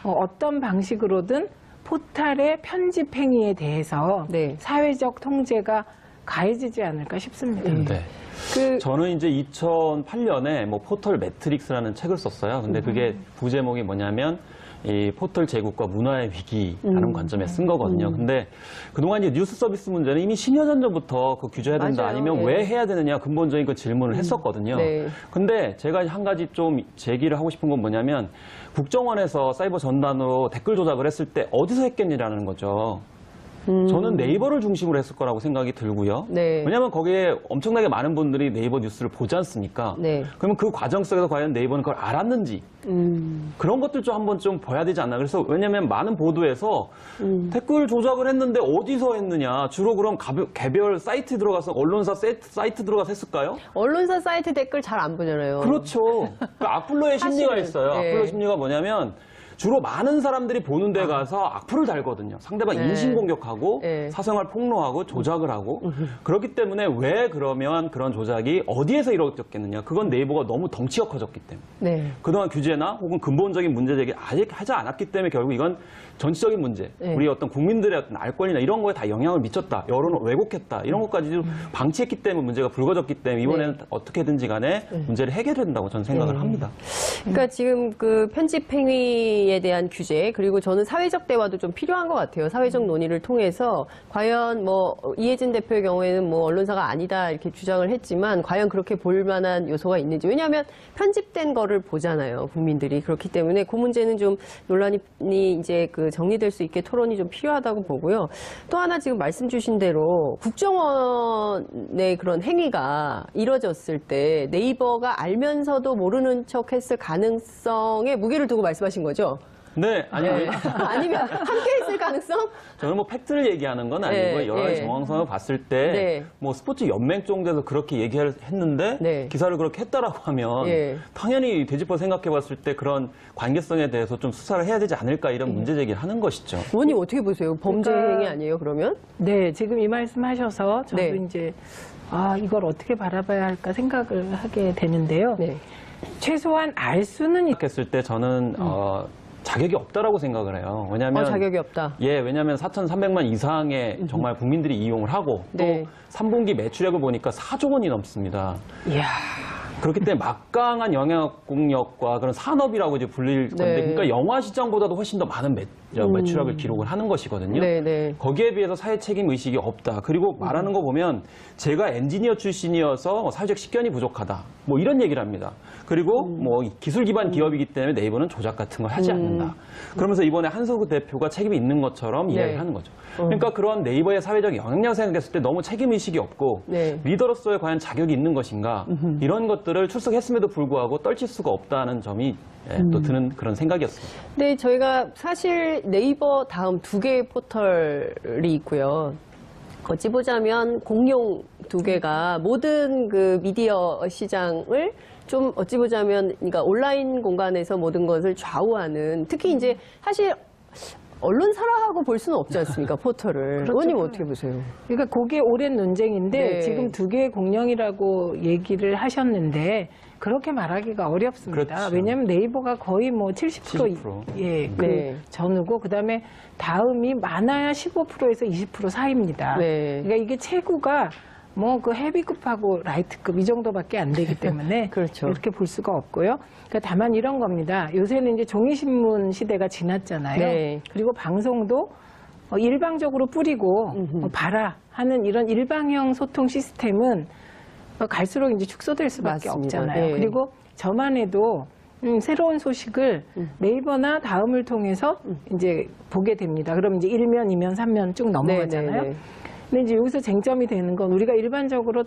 어떤 방식으로든 포탈의 편집 행위에 대해서 네. 사회적 통제가 가해지지 않을까 싶습니다. 네. 저는 이제 2008년에 뭐 포털 매트릭스라는 책을 썼어요. 근데 그게 부제목이 뭐냐면 이 포털 제국과 문화의 위기라는 관점에 쓴 거거든요. 근데 그동안 이제 뉴스 서비스 문제는 이미 10여 년 전부터 그 규제해야 된다 맞아요. 아니면 네. 왜 해야 되느냐 근본적인 그 질문을 했었거든요. 네. 근데 제가 한 가지 좀 제기를 하고 싶은 건 뭐냐면 국정원에서 사이버 전단으로 댓글 조작을 했을 때 어디서 했겠냐라는 거죠. 저는 네이버를 중심으로 했을 거라고 생각이 들고요. 네. 왜냐하면 거기에 엄청나게 많은 분들이 네이버 뉴스를 보지 않습니까? 네. 그러면 그 과정 속에서 과연 네이버는 그걸 알았는지 그런 것들 좀 한번 좀 봐야 되지 않나. 그래서 왜냐하면 많은 보도에서 댓글 조작을 했는데 어디서 했느냐. 주로 그럼 개별 사이트 들어가서 언론사 사이트 들어가서 했을까요? 언론사 사이트 댓글 잘 안 보잖아요. 그렇죠. 그 악플러의 심리가 사실은, 있어요. 네. 악플러 심리가 뭐냐면 주로 많은 사람들이 보는 데 가서 악플을 달거든요. 상대방 네. 인신공격하고 네. 사생활 폭로하고 조작을 하고 그렇기 때문에 왜 그러면 그런 조작이 어디에서 이루어졌겠느냐. 그건 네이버가 너무 덩치가 커졌기 때문에. 네. 그동안 규제나 혹은 근본적인 문제 제기 아직 하지 않았기 때문에 결국 이건 전체적인 문제, 네. 우리 어떤 국민들의 어떤 알권이나 이런 거에 다 영향을 미쳤다, 여론을 왜곡했다 이런 것까지 방치했기 때문에 문제가 불거졌기 때문에 이번에는 어떻게든지 간에 문제를 해결해야 된다고 저는 생각을 합니다. 그러니까 지금 그 편집 행위에 대한 규제 그리고 저는 사회적 대화도 좀 필요한 것 같아요. 사회적 논의를 통해서 과연 뭐 이해진 대표의 경우에는 뭐 언론사가 아니다 이렇게 주장을 했지만 과연 그렇게 볼 만한 요소가 있는지 왜냐하면 편집된 거를 보잖아요. 국민들이 그렇기 때문에 그 문제는 좀 논란이 이제 그 정리될 수 있게 토론이 좀 필요하다고 보고요. 또 하나 지금 말씀 주신 대로 국정원의 그런 행위가 이뤄졌을 때 네이버가 알면서도 모르는 척 했을 가능성에 무게를 두고 말씀하신 거죠? 네, 아니, 아니면 함께 했을 가능성? 저는 뭐 팩트를 얘기하는 건 아니고 네, 여러 가지 네. 정황상을 봤을 때 네. 뭐 스포츠 연맹 정도에서 그렇게 얘기를 했는데 네. 기사를 그렇게 했다라고 하면 예. 당연히 되짚어 생각해 봤을 때 그런 관계성에 대해서 좀 수사를 해야 되지 않을까 이런 문제 제기를 하는 것이죠. 의원님 어떻게 보세요? 범죄 그러니까- 행위 아니에요, 그러면? 네, 지금 이 말씀하셔서 저도 네. 이제 이걸 어떻게 바라봐야 할까 생각을 하게 되는데요. 네. 최소한 알 수는 생각했을 때 저는 자격이 없다라고 생각을 해요. 왜냐하면 자격이 없다. 예, 왜냐하면 4,300만 이상의 정말 국민들이 이용을 하고 네. 또 3분기 매출액을 보니까 4조 원이 넘습니다. 이야. 그렇기 때문에 막강한 영향력과 그런 산업이라고 이제 불릴 건데, 네. 그러니까 영화 시장보다도 훨씬 더 많은 매출액을 기록을 하는 것이거든요. 네, 네. 거기에 비해서 사회 책임 의식이 없다. 그리고 말하는 거 보면 제가 엔지니어 출신이어서 사회적 식견이 부족하다. 뭐 이런 얘기를 합니다. 그리고 뭐 기술 기반 기업이기 때문에 네이버는 조작 같은 걸 하지 않는다. 그러면서 이번에 한석우 대표가 책임이 있는 것처럼 이야기를 하는 거죠. 그러니까 그런 네이버의 사회적 영향력을 생각했을 때 너무 책임 의식이 없고 네. 리더로서의 과연 자격이 있는 것인가 이런 것들을 출석했음에도 불구하고 떨칠 수가 없다는 점이 또 드는 그런 생각이었습니다. 근데 저희가 사실 네이버 다음 두 개의 포털이 있고요. 어찌 보자면 공용 두 개가 모든 그 미디어 시장을 좀 어찌 보자면 그러니까 온라인 공간에서 모든 것을 좌우하는 특히 이제 사실 언론사라고 볼 수는 없지 않습니까? 포털을. 그렇죠. 의원님 어떻게 보세요? 그러니까 그게 오랜 논쟁인데 네. 지금 지금 두 개의 공룡이라고 얘기를 하셨는데 그렇게 말하기가 어렵습니다. 그렇죠. 왜냐하면 네이버가 거의 뭐 70% 70%. 예, 그 네. 전후고 그다음에 다음이 많아야 15%에서 20% 사이입니다. 네. 그러니까 이게 최고가 뭐 그 헤비급하고 라이트급 이 정도밖에 안 되기 때문에 그렇죠. 이렇게 볼 수가 없고요. 그러니까 다만 이런 겁니다. 요새는 이제 종이신문 시대가 지났잖아요. 네. 그리고 방송도 일방적으로 뿌리고 봐라 하는 이런 일방형 소통 시스템은 갈수록 이제 축소될 수밖에 맞습니다. 없잖아요. 네. 그리고 저만 해도 새로운 소식을 네이버나 다음을 통해서 이제 보게 됩니다. 그럼 이제 1면, 2면, 3면 쭉 넘어가잖아요. 네. 근데 이제 여기서 쟁점이 되는 건 우리가 일반적으로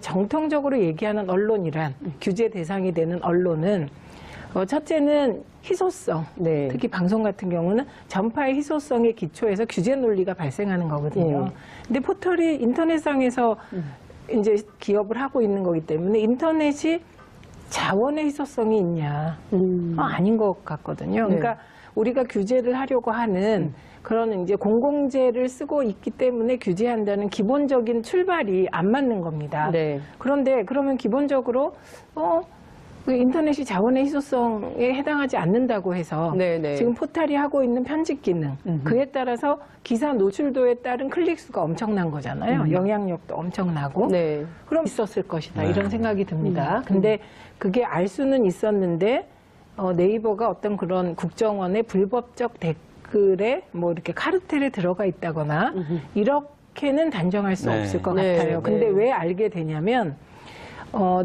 정통적으로 얘기하는 언론이란 규제 대상이 되는 언론은 첫째는 희소성, 네. 특히 방송 같은 경우는 전파의 희소성에 기초해서 규제 논리가 발생하는 거거든요. 근데 포털이 인터넷상에서 이제 기업을 하고 있는 거기 때문에 인터넷이 자원의 희소성이 있냐? 아닌 것 같거든요. 네. 그러니까 우리가 규제를 하려고 하는 그런 이제 공공재를 쓰고 있기 때문에 규제한다는 기본적인 출발이 안 맞는 겁니다. 네. 그런데 그러면 기본적으로 그 인터넷이 자원의 희소성에 해당하지 않는다고 해서 네. 지금 포털이 하고 있는 편집 기능 그에 따라서 기사 노출도에 따른 클릭 수가 엄청난 거잖아요. 영향력도 엄청나고 네. 그럼 있었을 것이다 이런 생각이 듭니다. 근데 그게 알 수는 있었는데 네이버가 어떤 그런 국정원의 불법적 댓글에 뭐 이렇게 카르텔에 들어가 있다거나 이렇게는 단정할 수 네. 없을 것 네. 같아요. 근데 네. 왜 알게 되냐면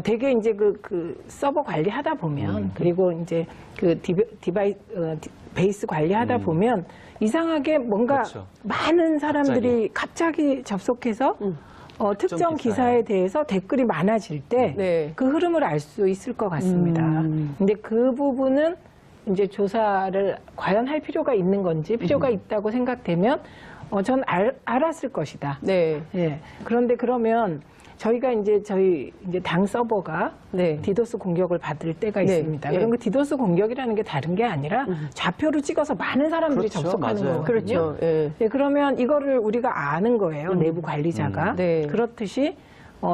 되게 이제 그 서버 관리하다 보면 그리고 이제 그 베이스 관리하다 보면 이상하게 뭔가 그렇죠. 많은 사람들이 갑자기 접속해서 특정 기사에 대해서 댓글이 많아질 때 네. 그 흐름을 알 수 있을 것 같습니다. 근데 그 부분은 이제 조사를 과연 할 필요가 있는 건지 필요가 있다고 생각되면 전 알았을 것이다. 네. 예. 그런데 그러면 저희가 이제 저희 당 서버가 네. 디도스 공격을 받을 때가 네. 있습니다. 네. 그런 그 디도스 공격이라는 게 다른 게 아니라 좌표를 찍어서 많은 사람들이 그렇죠. 접속하는 맞아요. 거거든요. 그렇죠. 예. 네, 그러면 이거를 우리가 아는 거예요. 내부 관리자가. 네. 그렇듯이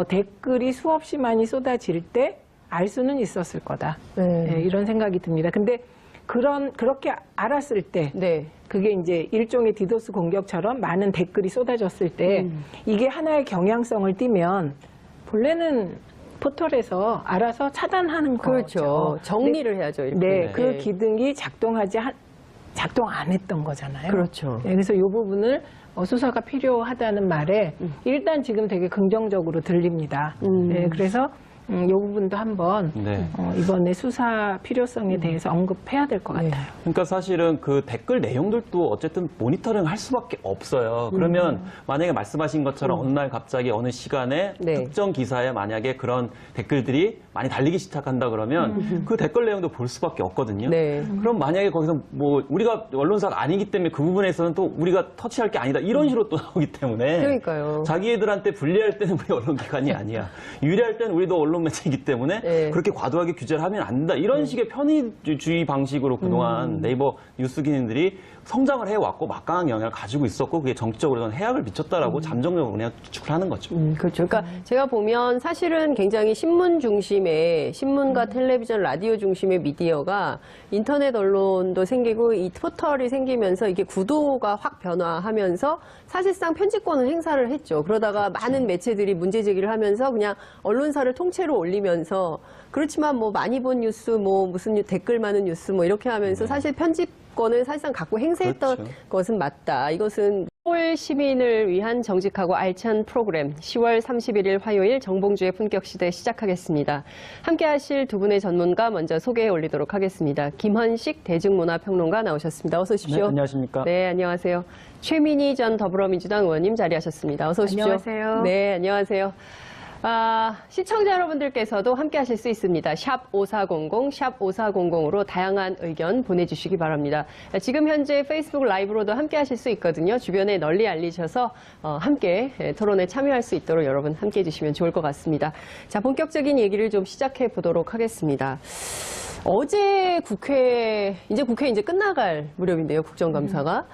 댓글이 수없이 많이 쏟아질 때 알 수는 있었을 거다. 네. 네, 이런 생각이 듭니다. 근데 그렇게 알았을 때 네. 그게 이제 일종의 디도스 공격처럼 많은 댓글이 쏟아졌을 때 이게 하나의 경향성을 띠면 본래는 포털에서 알아서 차단하는 그렇죠. 거죠. 정리를 해야죠. 이렇게. 네, 그 기능이 작동 안 했던 거잖아요. 그렇죠. 네, 그래서 이 부분을 수사가 필요하다는 말에 일단 지금 되게 긍정적으로 들립니다. 네, 그래서 이 부분도 한번 네. 이번에 수사 필요성에 대해서 언급해야 될 것 같아요. 그러니까 사실은 그 댓글 내용들도 어쨌든 모니터링 할 수밖에 없어요. 그러면 만약에 말씀하신 것처럼 어느 날 갑자기 어느 시간에 네. 특정 기사에 만약에 그런 댓글들이 많이 달리기 시작한다 그러면 그 댓글 내용도 볼 수밖에 없거든요. 네. 그럼 만약에 거기서 뭐 우리가 언론사가 아니기 때문에 그 부분에서는 또 우리가 터치할 게 아니다 이런 식으로 또 나오기 때문에 그러니까요. 자기애들한테 불리할 때는 우리 언론기관이 아니야. 유리할 때는 우리도 언론 매체이기 때문에 네. 그렇게 과도하게 규제를 하면 안 된다. 이런 식의 편의주의 방식으로 그동안 네이버 뉴스 기능들이 성장을 해왔고 막강한 영향을 가지고 있었고 그게 정치적으로는 해악을 미쳤다라고 잠정적으로 그냥 추측을 하는 거죠. 그렇죠. 그러니까 제가 보면 사실은 굉장히 신문 중심의 신문과 텔레비전, 라디오 중심의 미디어가 인터넷 언론도 생기고 이 포털이 생기면서 이게 구도가 확 변화하면서 사실상 편집권을 행사를 했죠. 그러다가 많은 매체들이 문제 제기를 하면서 그냥 언론사를 통째로 올리면서 그렇지만 뭐 많이 본 뉴스, 뭐 무슨 댓글 많은 뉴스 뭐 이렇게 하면서 사실 편집권을 사실상 갖고 행사했던 그렇죠. 것은 맞다. 이것은 서울 시민을 위한 정직하고 알찬 프로그램 10월 31일 화요일 정봉주의 품격시대 시작하겠습니다. 함께 하실 두 분의 전문가 먼저 소개해 올리도록 하겠습니다. 김헌식 대중문화평론가 나오셨습니다. 어서 오십시오. 네, 안녕하십니까. 네, 안녕하세요. 최민희 전 더불어민주당 의원님 자리하셨습니다. 어서 오십시오. 안녕하세요. 네, 안녕하세요. 시청자 여러분들께서도 함께 하실 수 있습니다. 샵 5400, 샵 5400으로 다양한 의견 보내주시기 바랍니다. 지금 현재 페이스북 라이브로도 함께 하실 수 있거든요. 주변에 널리 알리셔서 함께 토론에 참여할 수 있도록 여러분 함께 해주시면 좋을 것 같습니다. 자, 본격적인 얘기를 좀 시작해 보도록 하겠습니다. 어제 이제 국회 이제 끝나갈 무렵인데요. 국정감사가.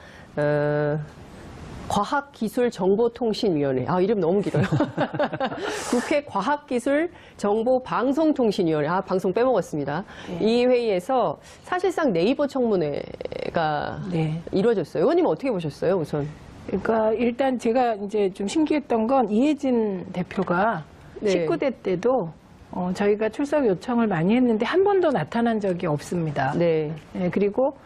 과학기술정보통신위원회. 이름 너무 길어요. 국회 과학기술정보방송통신위원회. 방송 빼먹었습니다. 이 회의에서 사실상 네이버 청문회가 이루어졌어요. 의원님 어떻게 보셨어요, 우선? 그러니까 일단 제가 이제 좀 신기했던 건 이해진 대표가 19대 때도 저희가 출석 요청을 많이 했는데 한 번도 나타난 적이 없습니다. 네. 그리고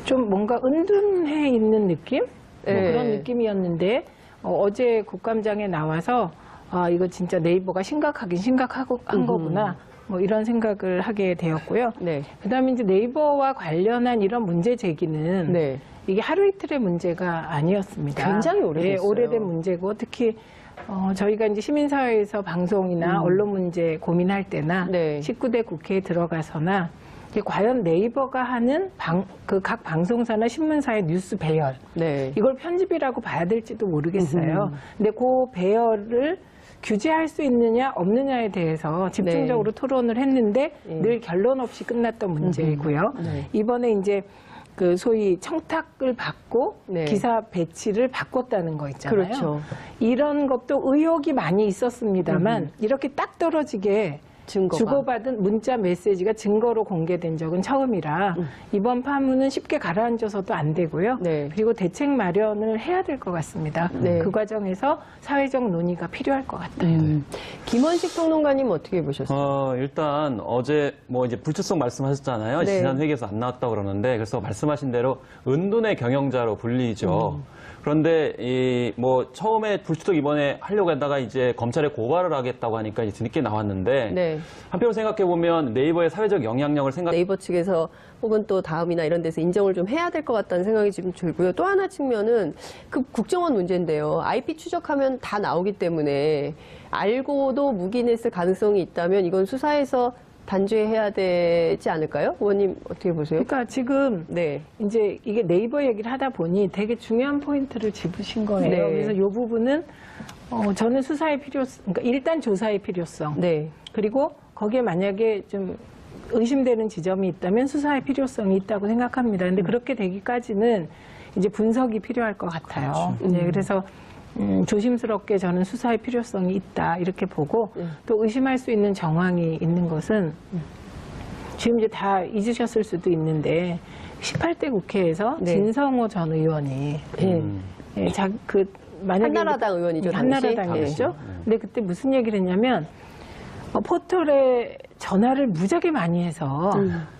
좀 뭔가 은둔해 있는 느낌? 뭐 네. 그런 느낌이었는데 어제 국감장에 나와서 이거 진짜 네이버가 심각하긴 심각한 거구나. 뭐 이런 생각을 하게 되었고요. 네. 그다음에 이제 네이버와 관련한 이런 문제 제기는 네. 이게 하루 이틀의 문제가 아니었습니다. 굉장히 오래됐어요. 네, 오래된 문제고 특히 저희가 이제 시민사회에서 방송이나 언론 문제 고민할 때나 네. 19대 국회에 들어가서나 이게 과연 네이버가 하는 각 방송사나 신문사의 뉴스 배열 네. 이걸 편집이라고 봐야 될지도 모르겠어요. 근데 그 배열을 규제할 수 있느냐 없느냐에 대해서 집중적으로 토론을 했는데 늘 결론 없이 끝났던 문제이고요. 네. 이번에 이제 그 소위 청탁을 받고 네. 기사 배치를 바꿨다는 거 있잖아요. 그렇죠. 이런 것도 의혹이 많이 있었습니다만 이렇게 딱 떨어지게 증거가. 주고받은 문자 메시지가 증거로 공개된 적은 처음이라 이번 파문은 쉽게 가라앉아서도 안 되고요. 네. 그리고 대책 마련을 해야 될 것 같습니다. 네. 그 과정에서 사회적 논의가 필요할 것 같아요. 김원식 평론가님 어떻게 보셨어요? 일단 어제 뭐 이제 불출석 말씀하셨잖아요. 네. 지난 회기에서 안 나왔다고 그러는데 그래서 말씀하신 대로 은둔의 경영자로 불리죠. 그런데 이 뭐 처음에 불출석 이번에 하려고 하다가 이제 검찰에 고발을 하겠다고 하니까 이제 뒤늦게 나왔는데 네. 한편으로 생각해 보면 네이버의 사회적 영향력을 네이버 측에서 혹은 또 다음이나 이런 데서 인정을 좀 해야 될 것 같다는 생각이 지금 들고요. 또 하나 측면은 그 국정원 문제인데요. IP 추적하면 다 나오기 때문에 알고도 묵인했을 가능성이 있다면 이건 수사에서 단죄해야 되지 않을까요? 의원님 어떻게 보세요? 그러니까 지금 네. 이제 이게 네이버 얘기를 하다 보니 되게 중요한 포인트를 짚으신 거예요. 네. 그래서 이 부분은 저는 수사의 그러니까 일단 조사의 필요성. 네. 그리고 거기에 만약에 좀 의심되는 지점이 있다면 수사의 필요성이 있다고 생각합니다. 근데 그렇게 되기까지는 이제 분석이 필요할 것 같아요. 네, 그래서 조심스럽게 저는 수사의 필요성이 있다 이렇게 보고 또 의심할 수 있는 정황이 있는 것은 지금 이제 다 잊으셨을 수도 있는데 18대 국회에서 네. 진성호 전 의원이 만약에 한나라당 의원이죠, 당시? 한나라당이었죠. 근데 그때 무슨 얘기를 했냐면 포털에 전화를 무지하게 많이 해서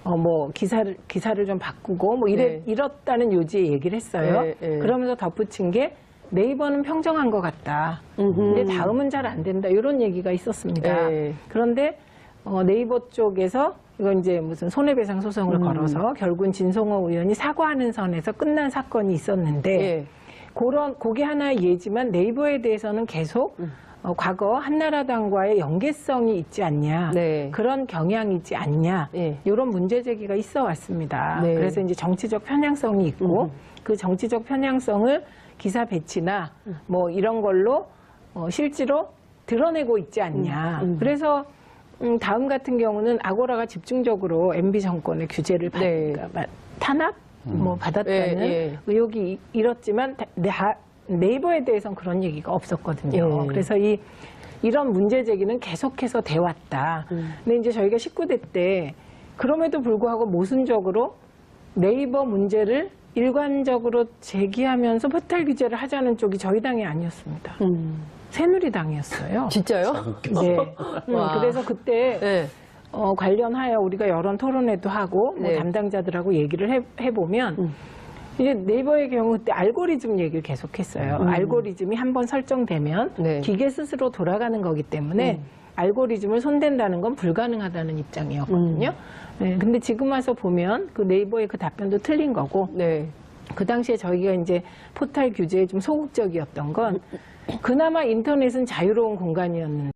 뭐 기사를 좀 바꾸고 뭐 네. 이렇다는 요지의 얘기를 했어요. 네, 네. 그러면서 덧붙인 게 네이버는 평정한 것 같다. 근데 다음은 잘 안 된다. 이런 얘기가 있었습니다. 네. 그런데 네이버 쪽에서 이건 이제 무슨 손해배상 소송을 걸어서 결국은 진성호 의원이 사과하는 선에서 끝난 사건이 있었는데 예. 그게 하나의 예지만 네이버에 대해서는 계속 과거 한나라당과의 연계성이 있지 않냐, 네. 그런 경향이 있지 않냐, 예. 이런 문제 제기가 있어 왔습니다. 네. 그래서 이제 정치적 편향성이 있고 그 정치적 편향성을 기사 배치나 뭐 이런 걸로 실제로 드러내고 있지 않냐. 그래서 다음 같은 경우는 아고라가 집중적으로 MB 정권의 규제를 네. 탄압 뭐 받았다는 예. 의혹이 일었지만 네이버에 대해서는 그런 얘기가 없었거든요. 예. 그래서 이런 문제 제기는 계속해서 돼 왔다. 근데 이제 저희가 19대 때 그럼에도 불구하고 모순적으로 네이버 문제를 일관적으로 제기하면서 포털 규제를 하자는 쪽이 저희 당이 아니었습니다. 새누리당이었어요. 진짜요? 네. 와. 그래서 그때 네. 관련하여 우리가 여론 토론회도 하고 뭐 네. 담당자들하고 얘기를 해보면 이제 네이버의 경우 그때 알고리즘 얘기를 계속했어요. 알고리즘이 한번 설정되면 네. 기계 스스로 돌아가는 거기 때문에 알고리즘을 손댄다는 건 불가능하다는 입장이었거든요. 네, 근데 지금 와서 보면 그 네이버의 그 답변도 틀린 거고 네. 그 당시에 저희가 이제 포털 규제에 좀 소극적이었던 건 그나마 인터넷은 자유로운 공간이었는데